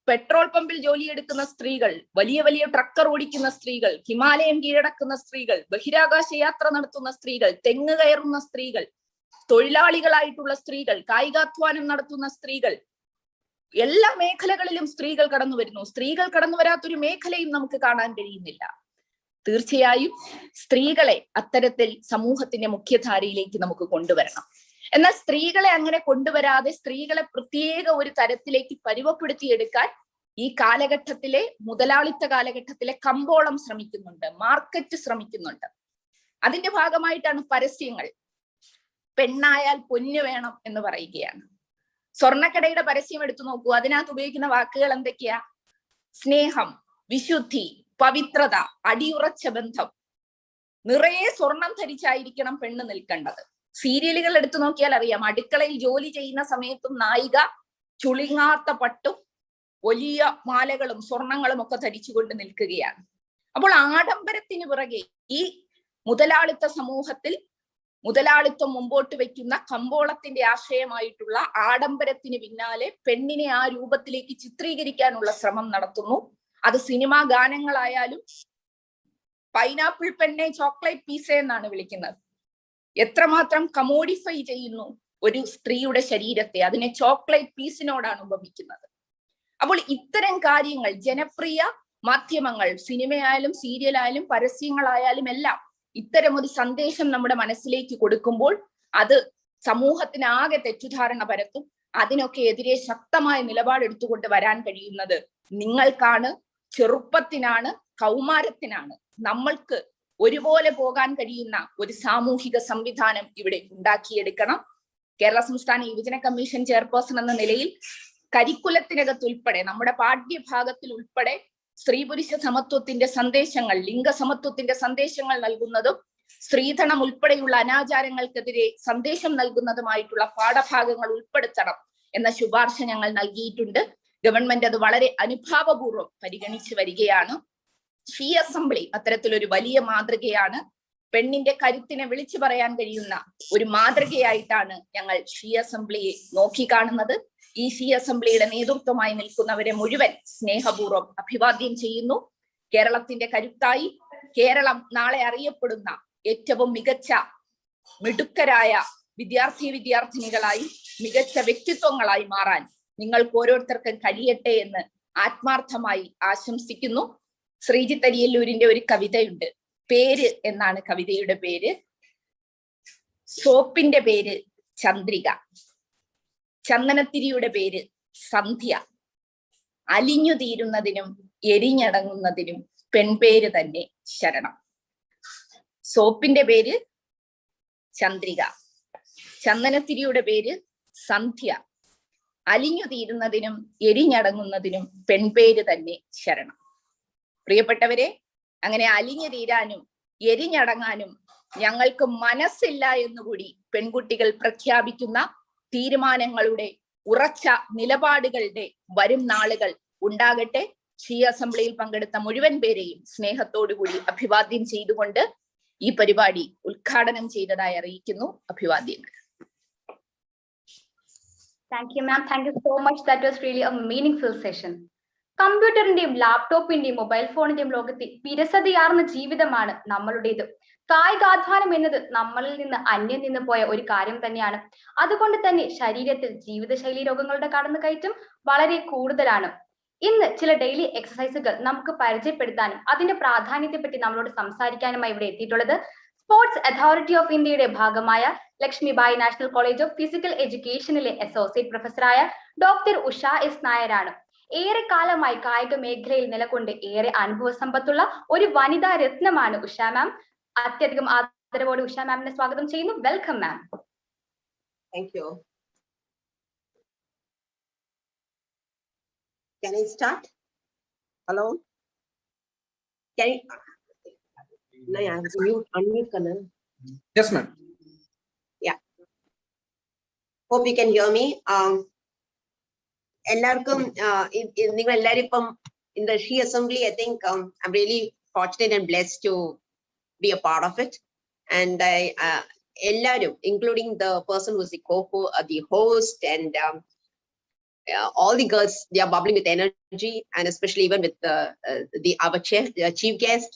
പെട്രോൾ പമ്പിൽ ജോലിയെടുക്കുന്ന സ്ത്രീകൾ, വലിയ വലിയ ട്രക്കർ ഓടിക്കുന്ന സ്ത്രീകൾ, ഹിമാലയം കീഴടക്കുന്ന സ്ത്രീകൾ, ബഹിരാകാശ യാത്ര നടത്തുന്ന സ്ത്രീകൾ, തെങ്ങ് കയറുന്ന സ്ത്രീകൾ, തൊഴിലാളികളായിട്ടുള്ള സ്ത്രീകൾ, കായികാധ്വാനം നടത്തുന്ന സ്ത്രീകൾ, എല്ലാ മേഖലകളിലും സ്ത്രീകൾ കടന്നു വരുന്നു. സ്ത്രീകൾ കടന്നു വരാത്തൊരു മേഖലയും നമുക്ക് കാണാൻ കഴിയുന്നില്ല. തീർച്ചയായും സ്ത്രീകളെ അത്തരത്തിൽ സമൂഹത്തിന്റെ മുഖ്യധാരയിലേക്ക് നമുക്ക് കൊണ്ടുവരണം. എന്നാൽ സ്ത്രീകളെ അങ്ങനെ കൊണ്ടുവരാതെ സ്ത്രീകളെ പ്രത്യേക ഒരു തരത്തിലേക്ക് പരുവപ്പെടുത്തിയെടുക്കാൻ ഈ കാലഘട്ടത്തിലെ, മുതലാളിത്ത കാലഘട്ടത്തിലെ കമ്പോളം ശ്രമിക്കുന്നുണ്ട്, മാർക്കറ്റ് ശ്രമിക്കുന്നുണ്ട്. അതിന്റെ ഭാഗമായിട്ടാണ് പരസ്യങ്ങൾ. പെണ്ണായാൽ പൊന്നു വേണം എന്ന് പറയുകയാണ്. സ്വർണ്ണക്കടയുടെ പരസ്യം എടുത്തു നോക്കൂ, അതിനകത്ത് ഉപയോഗിക്കുന്ന വാക്കുകൾ എന്തൊക്കെയാ? സ്നേഹം, വിശുദ്ധി, പവിത്രത, അടിയുറച്ച ബന്ധം. നിറയെ സ്വർണം ധരിച്ചായിരിക്കണം പെണ്ണ് നിൽക്കേണ്ടത്. സീരിയലുകൾ എടുത്തു നോക്കിയാൽ അറിയാം, അടുക്കളയിൽ ജോലി ചെയ്യുന്ന സമയത്തും നായിക ചുളിങ്ങാത്ത പട്ടും വലിയ മാലകളും സ്വർണങ്ങളും ഒക്കെ ധരിച്ചുകൊണ്ട് നിൽക്കുകയാണ്. അപ്പോൾ ആഡംബരത്തിന് പിറകെ ഈ മുതലാളിത്ത സമൂഹത്തിൽ മുതലാളിത്തം മുമ്പോട്ട് വയ്ക്കുന്ന കമ്പോളത്തിന്റെ ആശയമായിട്ടുള്ള ആഡംബരത്തിന് പിന്നാലെ പെണ്ണിനെ ആ രൂപത്തിലേക്ക് ചിത്രീകരിക്കാനുള്ള ശ്രമം നടത്തുന്നു. അത് സിനിമാ ഗാനങ്ങളായാലും, പൈനാപ്പിൾ പെണ്ണെ ചോക്ലേറ്റ് പീസ എന്നാണ് വിളിക്കുന്നത്. എത്രമാത്രം കമോഡിഫൈ ചെയ്യുന്നു ഒരു സ്ത്രീയുടെ ശരീരത്തെ, അതിനെ ചോക്ലേറ്റ് പീസിനോടാണ് ഉപമിക്കുന്നത്. അപ്പോൾ ഇത്തരം കാര്യങ്ങൾ ജനപ്രിയ മാധ്യമങ്ങൾ, സിനിമയായാലും സീരിയലായാലും പരസ്യങ്ങളായാലും എല്ലാം ഇത്തരം ഒരു സന്ദേശം നമ്മുടെ മനസ്സിലേക്ക് കൊടുക്കുമ്പോൾ അത് സമൂഹത്തിനാകെ തെറ്റിദ്ധാരണ പരത്തും. അതിനൊക്കെ എതിരെ ശക്തമായ നിലപാടെടുത്തുകൊണ്ട് വരാൻ കഴിയുന്നത് നിങ്ങൾക്കാണ്, ചെറുപ്പത്തിനാണ്, കൗമാരത്തിനാണ്. നമ്മൾക്ക് ഒരുപോലെ പോകാൻ കഴിയുന്ന ഒരു സാമൂഹിക സംവിധാനം ഇവിടെ ഉണ്ടാക്കിയെടുക്കണം. കേരള സംസ്ഥാന യുവജന കമ്മീഷൻ ചെയർപേഴ്സൺ എന്ന നിലയിൽ കരിക്കുലത്തിനകത്തുൾപ്പെടെ, നമ്മുടെ പാഠ്യഭാഗത്തിൽ ഉൾപ്പെടെ സ്ത്രീ പുരുഷ സമത്വത്തിന്റെ സന്ദേശങ്ങൾ, ലിംഗസമത്വത്തിന്റെ സന്ദേശങ്ങൾ നൽകുന്നതും സ്ത്രീധനം ഉൾപ്പെടെയുള്ള അനാചാരങ്ങൾക്കെതിരെ സന്ദേശം നൽകുന്നതുമായിട്ടുള്ള പാഠഭാഗങ്ങൾ ഉൾപ്പെടുത്തണം എന്ന ശുപാർശ ഞങ്ങൾ നൽകിയിട്ടുണ്ട്. ഗവൺമെന്റ് അത് വളരെ അനുഭാവപൂർവ്വം പരിഗണിച്ചു വരികയാണ്. ഷീ അസംബ്ലി അത്തരത്തിലൊരു വലിയ മാതൃകയാണ്. പെണ്ണിന്റെ കരുത്തിനെ വിളിച്ചു പറയാൻ കഴിയുന്ന ഒരു മാതൃകയായിട്ടാണ് ഞങ്ങൾ ഷീ അസംബ്ലിയെ നോക്കിക്കാണുന്നത്. ഈ സി അസംബ്ലിയുടെ നേതൃത്വമായി നിൽക്കുന്നവരെ മുഴുവൻ സ്നേഹപൂർവ്വം അഭിവാദ്യം ചെയ്യുന്നു. കേരളത്തിന്റെ കരുത്തായി, കേരളം നാളെ അറിയപ്പെടുന്ന ഏറ്റവും മികച്ച മിടുക്കരായ വിദ്യാർത്ഥിനികളായി, മികച്ച വ്യക്തിത്വങ്ങളായി മാറാൻ നിങ്ങൾക്ക് ഓരോരുത്തർക്കും കഴിയട്ടെ എന്ന് ആത്മാർത്ഥമായി ആശംസിക്കുന്നു. ശ്രീജിത്ത് അരിയല്ലൂരിന്റെ ഒരു കവിതയുണ്ട്, പേര് എന്നാണ് കവിതയുടെ പേര്. സോപ്പിന്റെ പേര് ചന്ദ്രിക, ചന്ദനത്തിരിയുടെ പേര് സന്ധ്യ, അലിഞ്ഞു തീരുന്നതിനും എരിഞ്ഞടങ്ങുന്നതിനും പെൺപേര് തന്നെ ശരണം. സോപ്പിന്റെ പേര് ചന്ദ്രിക, ചന്ദനത്തിരിയുടെ പേര് സന്ധ്യ, അലിഞ്ഞു തീരുന്നതിനും എരിഞ്ഞടങ്ങുന്നതിനും പെൺപേര് തന്നെ ശരണം. പ്രിയപ്പെട്ടവരെ, അങ്ങനെ അലിഞ്ഞു തീരാനും എരിഞ്ഞടങ്ങാനും ഞങ്ങൾക്ക് മനസ്സില്ല എന്നുകൂടി പെൺകുട്ടികൾ പ്രഖ്യാപിക്കുന്ന തീരുമാനങ്ങളുടെ ഉറച്ച നിലപാടുകളുടെ വരും നാളുകൾ ഉണ്ടാകട്ടെ. ഈ അസംബ്ലിയിൽ പങ്കെടുത്ത മുഴുവൻ പേരെയും സ്നേഹത്തോടുകൂടി അഭിവാദ്യം ചെയ്തുകൊണ്ട് ഈ പരിപാടി ഉദ്ഘാടനം ചെയ്തതായി അറിയിക്കുന്നു. അഭിവാദ്യങ്ങൾ. Thank you, ma'am. Thank you so much. That was really a meaningful session. കമ്പ്യൂട്ടറിന്റെയും ലാപ്ടോപ്പിന്റെയും മൊബൈൽ ഫോണിന്റെയും ലോകത്തിൽ വിരസതയാർന്ന ജീവിതമാണ് നമ്മളുടേത്. കായികാധ്വാനം എന്നത് നമ്മളിൽ നിന്ന് അന്യം നിന്ന് പോയ ഒരു കാര്യം തന്നെയാണ്. അതുകൊണ്ട് തന്നെ ശരീരത്തിൽ ജീവിതശൈലി രോഗങ്ങളുടെ കടന്നുകയറ്റം വളരെ കൂടുതലാണ്. ഇന്ന് ചില ഡെയിലി എക്സസൈസുകൾ നമുക്ക് പരിചയപ്പെടുത്താനും അതിന്റെ പ്രാധാന്യത്തെപ്പറ്റി നമ്മളോട് സംസാരിക്കാനുമായി ഇവിടെ എത്തിയിട്ടുള്ളത് സ്പോർട്സ് അതോറിറ്റി ഓഫ് ഇന്ത്യയുടെ ഭാഗമായ Lakshmibai national college of physical എഡ്യൂക്കേഷനിലെ അസോസിയേറ്റ് പ്രൊഫസറായ ഡോക്ടർ ഉഷ എസ് നായരാണ്. ഏറെ കാലമായി കായിക മേഖലയിൽ നിലകൊണ്ട് ഏറെ അനുഭവ സമ്പത്തുള്ള ഒരു വനിതാ രത്നമാണ് ഉഷ മാം. അത്യധികം ആദരവോടെ ഉഷ മാമിനെ സ്വാഗതം ചെയ്യുന്നു. Welcome ma'am. Thank you. Can I start? Hello? Can I? No, I have to unmute color. Yes, ma'am. Yeah. Hope you can hear me. എല്ലാവർക്കും നിങ്ങൾ എല്ലാവരും ഇപ്പം in the She Assembly, I think I'm really fortunate and blessed to be a part of it. And I, എല്ലാവരും, including the person who's the host, and all the girls, they are bubbling with energy, and especially even with our chief guest,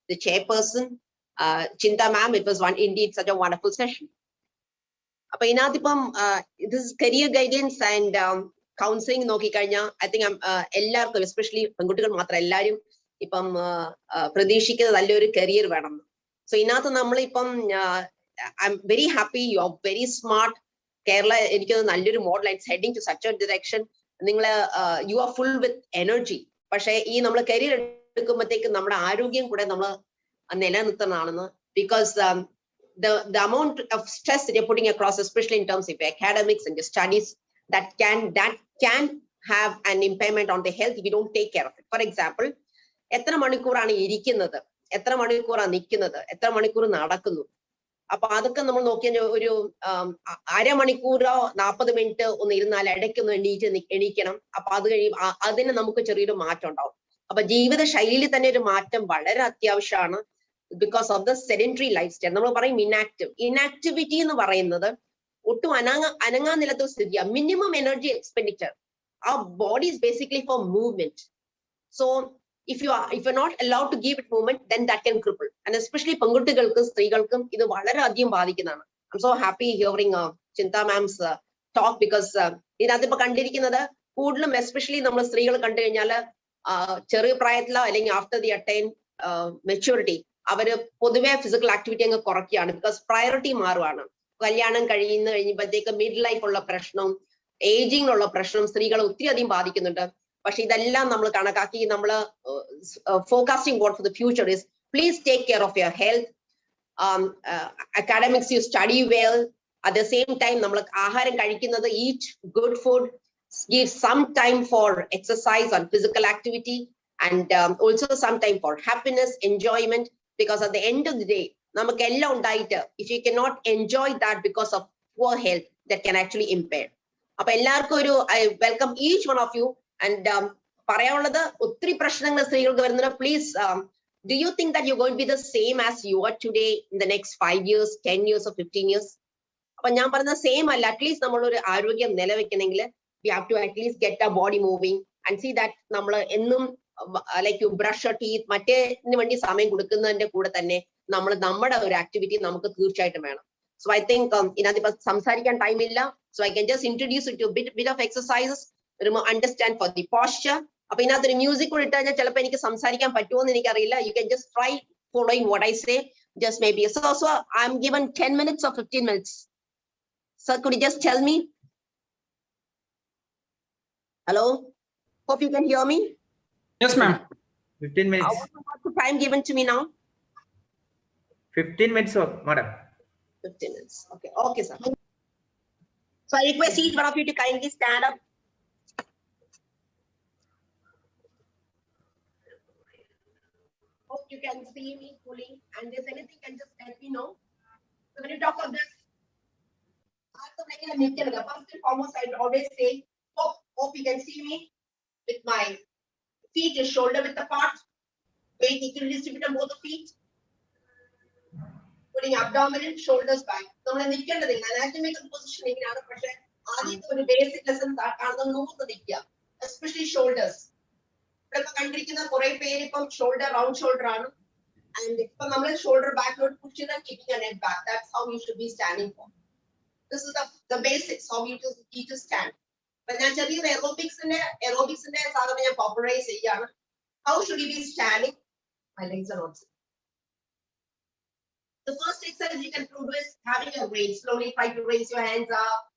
the chairperson, Chinta ma'am. It was indeed such a wonderful session. Appo inathipam this is career guidance and counseling നോക്കി കഴിഞ്ഞാൽ I think എല്ലാവർക്കും, especially പെൺകുട്ടികൾ മാത്രം, എല്ലാവരും ഇപ്പം പ്രതീക്ഷിക്കുന്നത് നല്ലൊരു കരിയർ വേണം. സോ ഇതിനകത്ത് നമ്മളിപ്പം I'm very happy, you are very smart. Kerala എനിക്ക് നല്ലൊരു model, it's heading to such a direction. നിങ്ങൾ you are full with energy. പക്ഷേ ഈ നമ്മൾ കരിയർ എടുക്കുമ്പോഴത്തേക്കും നമ്മുടെ ആരോഗ്യം കൂടെ നമ്മൾ നിലനിർത്തണമെന്ന്, because the amount of stress that you're putting across, especially in terms of your academics and your studies, that can have an impairment on the health if you don't take care of it. For example, എത്ര മണിക്കൂറാണ് ഇരിക്കുന്നത്, എത്ര മണിക്കൂറാണ് നിൽക്കുന്നത്, എത്ര മണിക്കൂർ നടക്കുന്നു. അപ്പൊ അതൊക്കെ നമ്മൾ നോക്കിയ ഒരു അരമണിക്കൂറോ 40 മിനിറ്റ് ഒന്ന് ഇരുന്നാൽ ഇടയ്ക്കൊന്ന് എണീക്കണം. അപ്പൊ അത് കഴിയും അതിന് നമുക്ക് ചെറിയൊരു മാറ്റം ഉണ്ടാവും. അപ്പൊ ജീവിത ശൈലിയിൽ തന്നെ ഒരു മാറ്റം വളരെ അത്യാവശ്യമാണ്. Because of the sedentary life style. നമ്മൾ പറയും ഇനാക്ടിവിറ്റി എന്ന് പറയുന്നത് ഒട്ടും അനങ്ങാൻ നിലത്ത സ്ഥിതിയാണ്. Minimum energy expenditure. ആ body is basically for movement. So if you're not allowed to give it movement, then that can cripple. And especially പെൺകുട്ടികൾക്കും സ്ത്രീകൾക്കും ഇത് വളരെ അധികം ബാധിക്കുന്നതാണ്. I'm so happy hearing Chinta ma'am's talk, because ഇതിനകത്ത് ഇപ്പൊ കണ്ടിരിക്കുന്നത് കൂടുതലും എസ്പെഷ്യലി നമ്മൾ സ്ത്രീകൾ കണ്ടു കഴിഞ്ഞാൽ ചെറിയ പ്രായത്തിലോ അല്ലെങ്കിൽ ആഫ്റ്റർ ദി അറ്റൈൻ മെച്യൂരിറ്റി അവര് പൊതുവെ ഫിസിക്കൽ ആക്ടിവിറ്റി അങ്ങ് കുറയ്ക്കുകയാണ്. ബിക്കോസ് പ്രയോറിറ്റി മാറുകയാണ്. കല്യാണം കഴിയുമ്പോഴത്തേക്ക് മിഡ് ലൈഫ് ഉള്ള പ്രശ്നവും ഏജിങ്ങിനുള്ള പ്രശ്നം സ്ത്രീകളെ ഒത്തിരി അധികം ബാധിക്കുന്നുണ്ട്. പക്ഷെ ഇതെല്ലാം നമ്മൾ കണക്കാക്കി നമ്മൾ focusing what for the future is please take care of your health. Academics you study well. At the same time നമ്മൾ ആഹാരം കഴിക്കുന്നത് eat good food, give some time for exercise and physical activity, and also some time for happiness, enjoyment, because at the end of the day namak ella undaite if you cannot enjoy that because of poor health, that can actually impair. appo ellarkum oru I welcome each one of you, and parayanulladu ottri prashnangal streekalku varunna. Please, do you think that you're going to be the same as you are today in the next 5 years, 10 years or 15 years? appo njan parana same alla. At least nammal oru aarogyam nilavekkanengil we have to at least get our body moving and see that like you brush your teeth, activity So I think time illa, so I can just introduce you to a bit of exercises, understand for the posture. Music you can just try following what I say, just maybe. So I'm given 10 minutes or 15 minutes. Sir, could you just tell me? Hello? Hope you can hear me. Yes, ma'am. 15 minutes. What's the time given to me now? 15 minutes, madam. 15 minutes. Okay. Okay, sir. So I request each one of you to kindly stand up. Hope you can see me fully. And if anything, can just let me know. So when you talk of this, first and foremost, I always say, hope you can see me with my feet is shoulder width apart. Weight equally distributed on both the feet. Putting abdomen, shoulders back. So when you can anatomic position, the basic lessons are especially shoulders. Shoulder, round shoulder, and if shoulder backward, pushing and keeping a neck back. That's how you should be standing for. This is the basics, how you need to stand. But naturally, aerobics in there, popularize. How should you be standing? My legs are not. The first exercise you can do is having a raise. Slowly try to raise your hands up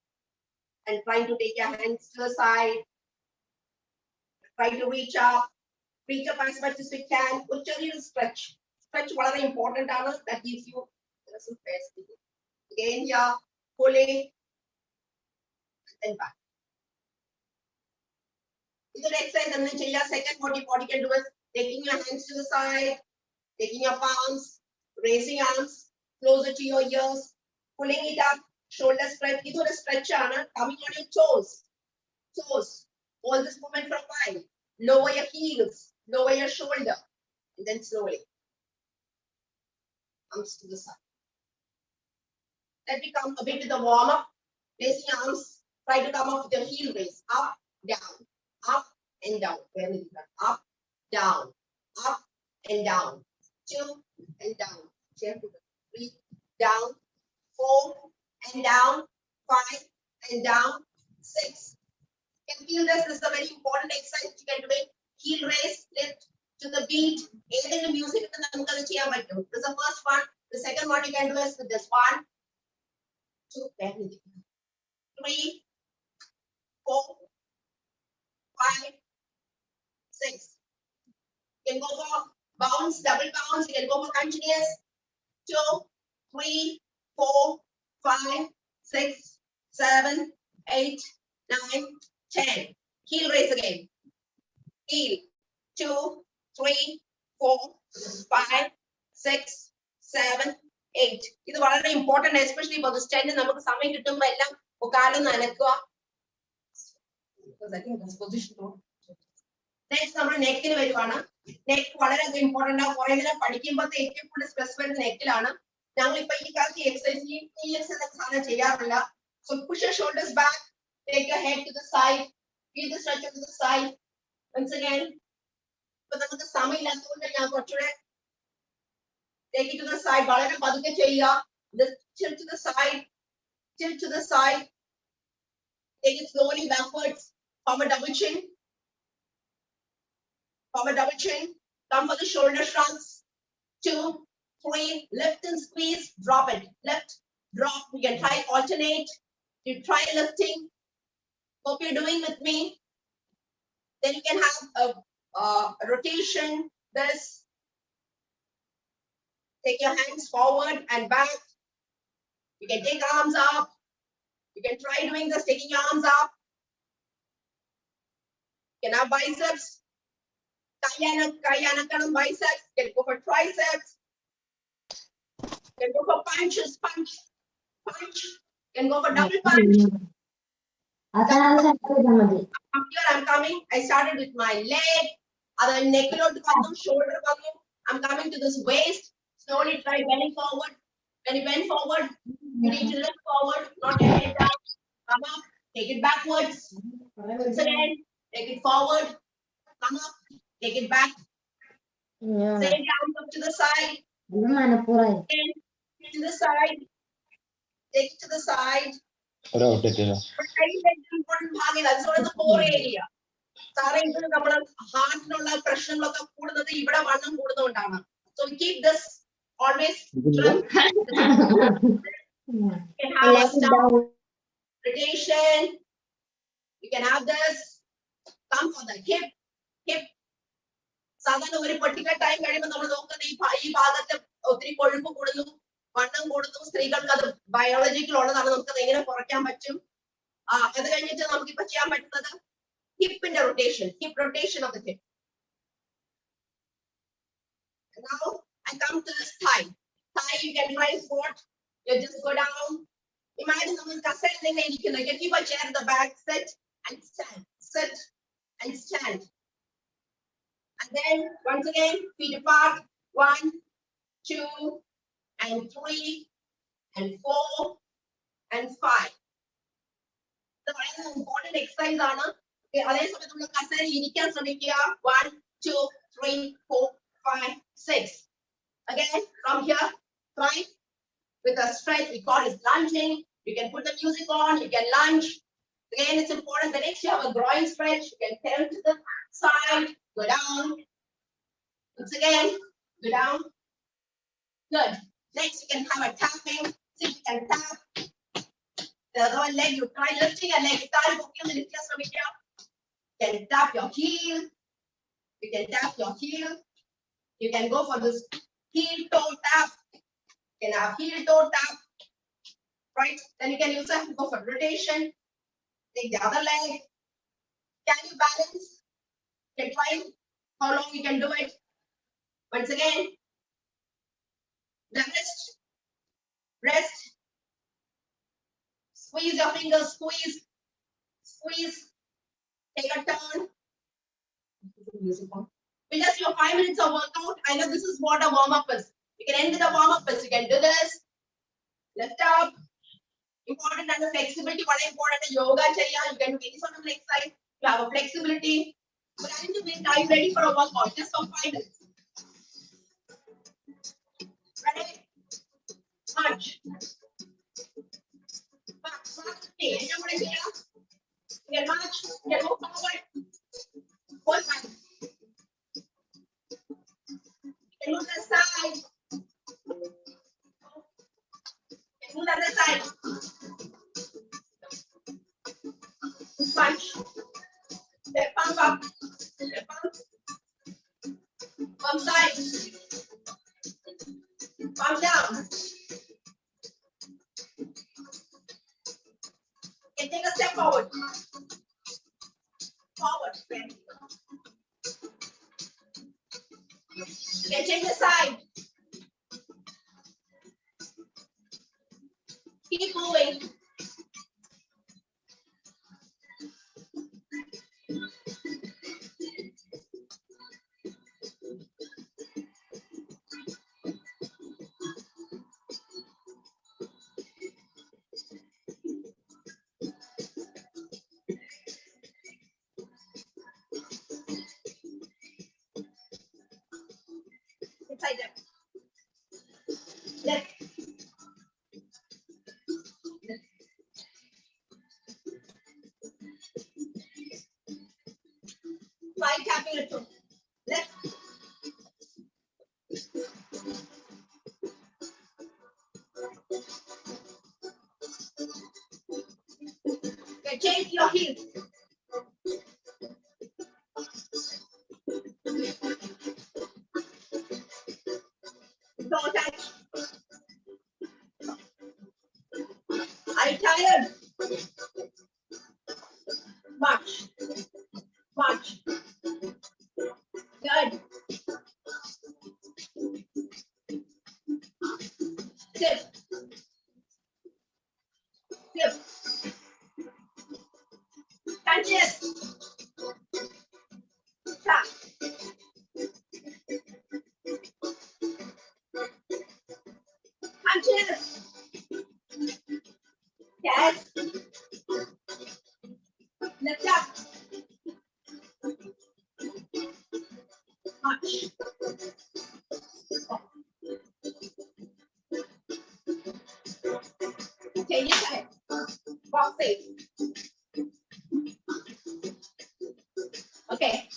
and try to take your hands to the side. Try to reach up as much as we can. Stretch. Stretch what are the important ones that gives you some space. Again here, pulling and back. This is exercise and then second what you can do is taking your hands to the side, taking your palms, raising arms closer to your ears, pulling it up, shoulder stretch. This is a stretch coming on your toes. Toes. All this movement from wide. Lower your heels, lower your shoulder, and then slowly. Arms to the side. Let me come a bit with the warm up. Raising arms. Try to come up with your heel raise. Up, down, up and down. Up, down, up and down. 2 and down. 3 down. 4 and down. 5 and down. 6. You can feel this. This is a very important exercise. You can do it. Heel raise, lift to the beat. Even the music, this is the first one. The second one you can do is with this 1, 2, 3, 4, 5, 6. You can go for bounce, double bounce. You can go for continuous. 2, 3, 4, 5, 6, 7, 8, 9, 10. Heel raise again. Heel. 2, 3, 4, 5, 6, 7, 8. This is very important, especially for the stand. Because I think that's position. Next, neck neck is important. So push your shoulders back, take your head to the side, feel the stretch to the side. Once again, take it to the side, tilt to the side, tilt to the side, take it slowly backwards, form a double chin, come for the shoulder shrugs, 2, 3, lift and squeeze, drop it, lift, drop. You can try alternate, you try lifting. Hope you're doing with me. Then you can have a rotation, this. Take your hands forward and back. You can take arms up. You can try doing this, taking your arms up. You can have biceps. Biceps. You can go for triceps. You can go for punches, punch. You can go for double punch. From here I'm coming. I started with my leg. Other neck, shoulder. I'm coming to this waist. Slowly try bending forward. When you bend forward, you need to lift forward, not your head down. Come up, take it backwards. Once again, take it forward, come up, take it back. Same down, up to the side. Again, to the side. Take it to the side. Very important part. That's what the core area. So we keep this always. You can have a stomach rotation. You can have this. Come for the hip. സാധാരണ ഒരു പെർട്ടിക്കുലർ ടൈം കഴിയുമ്പോൾ നമ്മൾ നോക്കുന്നത് ഈ ഭാഗത്തെ ഒത്തിരി കൊഴുപ്പ് കൂടുന്നു, വണ്ണം കൂടുന്നു. സ്ത്രീകൾക്ക് അത് ബയോളജിക്കൽ ഉള്ളതാണ്. നമുക്കത് എങ്ങനെ കുറയ്ക്കാൻ പറ്റും? അത് കഴിഞ്ഞിട്ട് നമുക്ക് ഇപ്പൊ ചെയ്യാൻ പറ്റുന്നത് ഹിപ്പിന്റെ rotation, hip rotation of the hip. Now I come to this thigh. Thigh you can try squat. You just go down. Imagine നമ്മൾ കസേരയിൽ ഇങ്ങനെ ഇരിക്കുന്നു. You can keep a chair at the back, sit and stand, sit and stand. And then once again, feet apart. 1, 2, and 3, and 4, and 5. The important exercise ആണ്. അതേ സമയത്ത് നമ്മൾ കസേരയിൽ ഇരിക്കാൻ ശ്രമിക്കുക. 1, 2, 3, 4, 5, 6. Again, from here, try with a stretch. We call it lunging. You can put the music on. You can lunge. Again, it's important. The next you have a groin stretch. You can turn to the side. Go down. Once again, go down. Good. Next, you can have a tapping. See, you can tap. The other one leg, you try lifting a leg. You can tap your heel. You can tap your heel. You can go for this heel toe tap. You can have heel toe tap. Right? Then you can use that to go for rotation. Take the other leg. Can you balance? You can try how long you can do it. Once again, the wrist, squeeze your fingers, squeeze, take a turn. We just do 5 minutes of workout. I know this is what a warm-up is. You can end with a warm-up is. You can do this, lift up. Important and the flexibility, what important yoga chaya. You can do any sort of exercise. You have a flexibility. But I need to make time ready for a workout just for 5 minutes. Ready? March. March. Okay, everybody here. You can march. You can move forward. Hold on. You can move to the side. You can move to the side. Punch. Step pump up. Step pump. Pump side. Pump down. Okay, take a step forward. Forward. Okay, change the side. Keep moving. Inside there. Left. Try tapping it too. Left. Okay, change your heel. Don't touch. Are you tired? March. March. Good. Sit. Sit. Touches. Tap. Punches. Yes. Lift up. Change your head. Box it. Okay.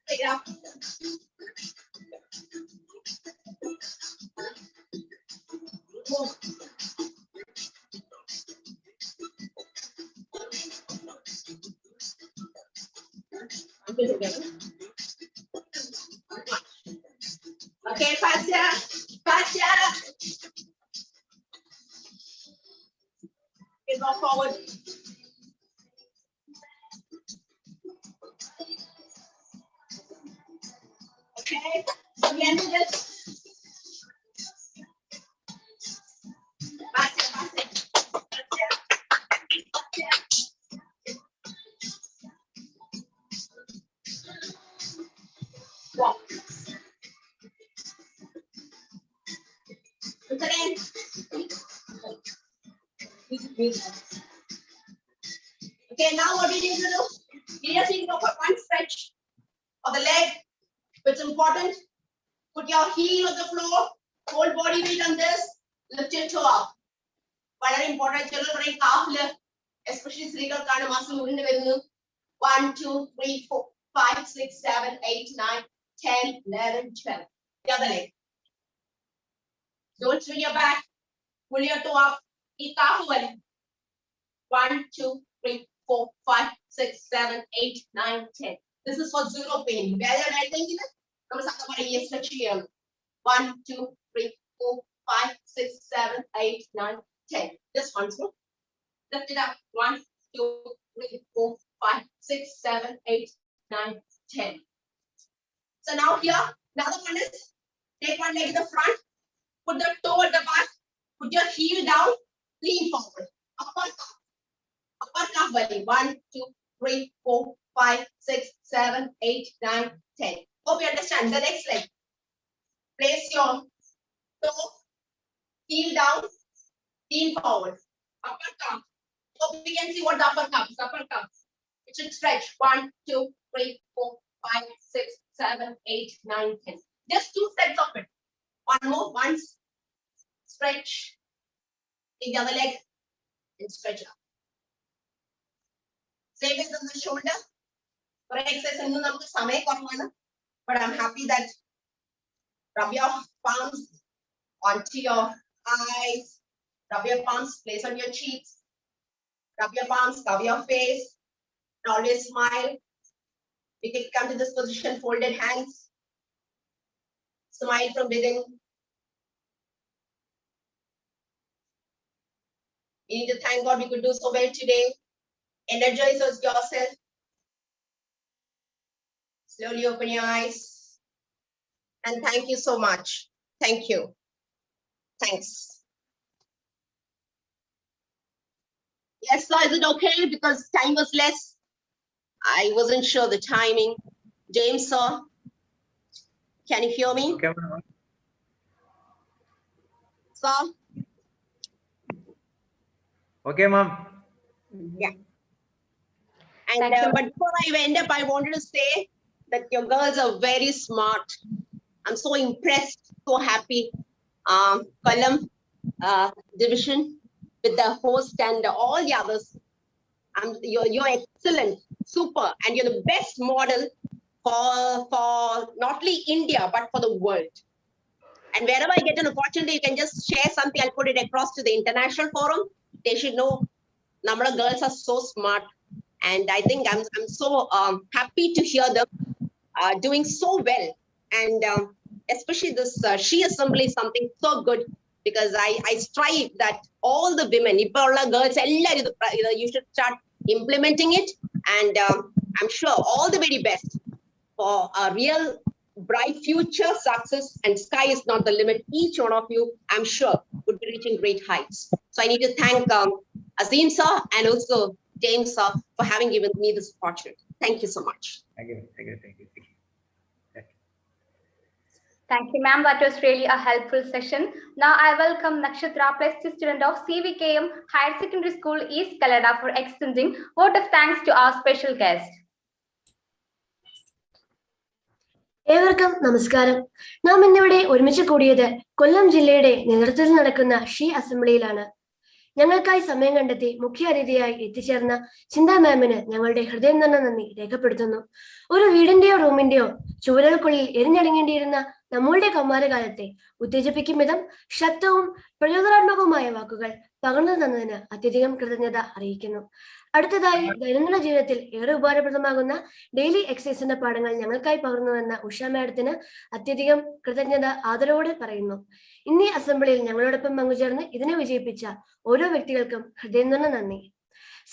Take it out. Move. Okay, faster, faster. Okay, go forward. Okay, again with this. Faster, faster. Walk. Again. Okay, now what we need to do? You just need to go for one stretch of the leg. It's important. Put your heel on the floor. Hold body weight on this. Lift your toe up. Very important. Children, calf lift. Especially cerebral kind of muscle moving the 1, 2, 3, 4, 5, 6, 7, 8, 9, 10, 11, 12. The other leg. Don't swing your back. Pull your toe up. Eat calf away. 1, 2, 3, 4, 5, 6, 7, 8, 9, 10. This is for zero pain. Whether I think it is, 1, 2, 3, 4, 5, 6, 7, 8, 9, 10. Just once more. Lift it up. 1, 2, 3, 4, 5, 6, 7, 8, 9, 10. So now here, another one is take one leg in the front, put the toe at the back, put your heel down, lean forward. Upper calf belly. 1, 2, 3, 4, 5, 6, 7, 8, 9, 10. Hope you understand. The next leg. Place your toe, heel down, lean forward. Upper calf. Hope we can see what the upper calf is. Upper calf. It should stretch. 1, 2, 3, 4, 5, 6, 7, 8, 9, 10. Just 2 sets of it. One more. Once. Stretch. Take the other leg and stretch up. Same as on the shoulder. For exercise, but I'm happy that rub your palms onto your eyes, rub your palms, place on your cheeks, rub your palms, cover your face, and always smile. We can come to this position, folded hands. Smile from within. You need to thank God we could do so well today. Energize yourself. Slowly open your eyes. And thank you so much. Thank you. Thanks. Yes, sir, is it okay? Because time was less. I wasn't sure the timing. James, sir, can you hear me? Okay, ma'am. Sir? Okay, ma'am. Yeah. And but before I end up, I wanted to say that your girls are very smart. I'm so impressed, so happy. Column division with the host and all the others. You're excellent, super, and you're the best model for not only India but for the world. And wherever I get an opportunity, you can just share something. I'll put it across to the international forum. They should know. Namada girls are so smart, and I think I'm so happy to hear them doing so well. And especially this She Assembly is something so good, because I strive that all the women, Ippolla girls, you should start implementing it. And I'm sure all the very best for a real bright future success. And sky is not the limit. Each one of you, I'm sure, would be reaching great heights. So I need to thank Azim sir and also James sir for having given me this opportunity. Thank you so much. Thank you. Thank you. Thank you. Thank you. Thank you, ma'am. That was really a helpful session. Now I welcome Nakshatra, +2 student of CVKM Higher Secondary School, East Kannada, for extending vote of thanks to our special guest. ഏവർക്കും നമസ്കാരം. നാം ഇന്നിവിടെ ഒരുമിച്ച് കൂടിയത് കൊല്ലം ജില്ലയുടെ നേതൃത്വത്തിൽ നടക്കുന്ന ഷീ അസംബ്ലിയിലാണ്. ഞങ്ങൾക്കായി സമയം കണ്ടെത്തി മുഖ്യ അതിഥിയായി എത്തിച്ചേർന്ന ചിന്താ മാമിന് ഞങ്ങളുടെ ഹൃദയം നിറഞ്ഞ നന്ദി രേഖപ്പെടുത്തുന്നു. ഒരു വീടിന്റെയോ റൂമിന്റെയോ ചുവരുകൾക്കുള്ളിൽ എരിഞ്ഞടങ്ങേണ്ടിയിരുന്ന നമ്മളുടെ കൗമാരകാലത്തെ ഉത്തേജിപ്പിക്കും വിധം ശക്തവും പ്രചോദനാത്മകവുമായ വാക്കുകൾ പകർന്നു തന്നതിന് അത്യധികം കൃതജ്ഞത അറിയിക്കുന്നു. അടുത്തതായി ദൈനംദിന ജീവിതത്തിൽ ഏറെ ഉപകാരപ്രദമാകുന്ന ഡെയിലി എക്സസൈസിന്റെ പാഠങ്ങൾ ഞങ്ങൾക്കായി പകർന്നു തന്ന ഉഷ മാഡത്തിന് അത്യധികം കൃതജ്ഞത ആദരവോടെ പറയുന്നു. ഇന്നീ അസംബ്ലിയിൽ ഞങ്ങളോടൊപ്പം പങ്കുചേർന്ന് ഇതിനെ വിജയിപ്പിച്ച ഓരോ വ്യക്തികൾക്കും ഹൃദയം നിറഞ്ഞ നന്ദി.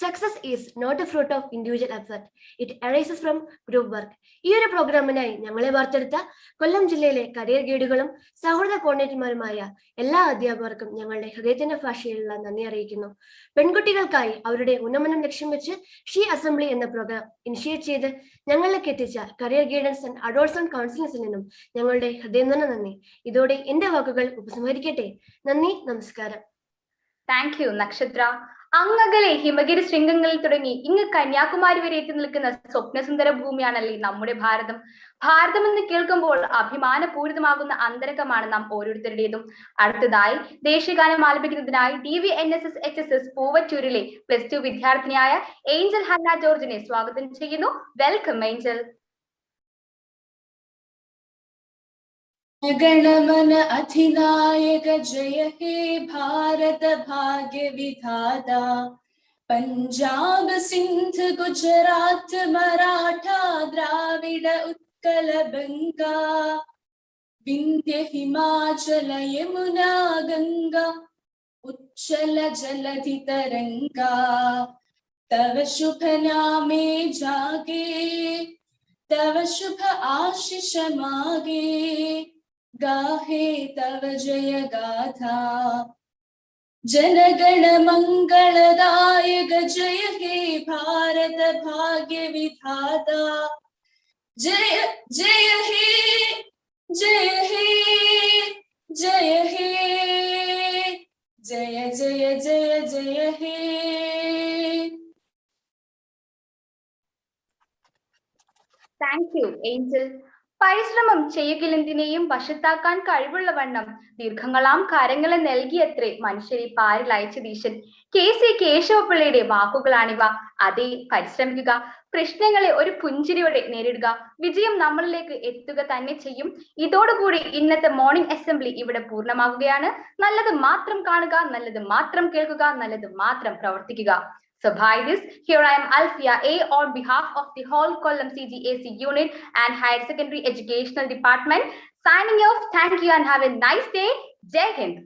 Success is not a fruit of individual effort. It arises from group work. ഈ ഒരു പ്രോഗ്രാമിനായി ഞങ്ങളെ വാർത്തെടുത്ത കൊല്ലം ജില്ലയിലെ കരിയർ ഗൈഡുകളും സൗഹൃദ കോർഡിനേറ്റർമാരുമായ എല്ലാ അധ്യാപകർക്കും ഞങ്ങളുടെ ഹൃദയത്തിന്റെ ഭാഷയിലുള്ള നന്ദി അറിയിക്കുന്നു. പെൺകുട്ടികൾക്കായി അവരുടെ ഉന്നമനം ലക്ഷ്യം വെച്ച് ഷീ അസംബ്ലി എന്ന പ്രോഗ്രാം ഇനിഷ്യേറ്റ് ചെയ്ത് ഞങ്ങളിലേക്ക് എത്തിച്ച കരിയർ ഗൈഡൻസ് ആൻഡ് അഡോൾസന്റ് കൗൺസിലിംഗ്സിൽ നിന്നും ഞങ്ങളുടെ ഹൃദയം നിറഞ്ഞ നന്ദി. ഇതോടെ എന്റെ വാക്കുകൾ ഉപസംഹരിക്കട്ടെ. നന്ദി, നമസ്കാരം. താങ്ക് യു നക്ഷത്ര. അങ്ങകലെ ഹിമഗിരി ശൃംഗങ്ങളിൽ തുടങ്ങി ഇങ്ങ് കന്യാകുമാരി വരെ എത്തി നിൽക്കുന്ന സ്വപ്നസുന്ദര ഭൂമിയാണല്ലേ നമ്മുടെ ഭാരതം. ഭാരതം എന്ന് കേൾക്കുമ്പോൾ അഭിമാനപൂരിതമാകുന്ന അന്തരംഗമാണ് നാം ഓരോരുത്തരുടേതും. അടുത്തതായി ദേശീയഗാനം ആലപിക്കുന്നതിനായി DVNSS പൂവറ്റൂരിലെ +2 വിദ്യാർത്ഥിനിയായ ഏഞ്ചൽ ഹന്ന ജോർജിനെ സ്വാഗതം ചെയ്യുന്നു. Welcome Angel. गणमन अधिनायक जय हे भारत भाग्य विधाता पंजाब सिंध गुजरात मराठा द्राविड उत्कल बंगा विंध्य हिमाचल यमुना गंगा उच्चल जलधि तरंगा तव शुभ नामे जागे तव शुभ आशीष मागे गाहे तव जय गाथा जनगण मंगलदायक जय हे भारत भाग्य विधाता जय जय हे जय हे जय हे जय जय जय जय हे. Thank you Angel. പരിശ്രമം ചെയ്യുകിലെന്തിനേയും വശത്താക്കാൻ കഴിവുള്ള വണ്ണം ദീർഘങ്ങളാം കരങ്ങളെ നൽകിയത്രേ മനുഷ്യരെ പാരിൽ അയച്ചതീശൻ. KC കേശവപിള്ളയുടെ വാക്കുകളാണിവ. അതേ, പരിശ്രമിക്കുക, പ്രശ്നങ്ങളെ ഒരു പുഞ്ചിരിയോടെ നേരിടുക, വിജയം നമ്മളിലേക്ക് എത്തുക തന്നെ ചെയ്യും. ഇതോടുകൂടി ഇന്നത്തെ മോർണിംഗ് അസംബ്ലി ഇവിടെ പൂർണ്ണമാകുകയാണ്. നല്ലത് മാത്രം കാണുക, നല്ലത് മാത്രം കേൾക്കുക, നല്ലത് മാത്രം പ്രവർത്തിക്കുക. So by this, here I am Alfia A on behalf of the whole Kollam CGAC unit and Higher Secondary Educational Department signing off. Thank you and have a nice day. Jai Hind.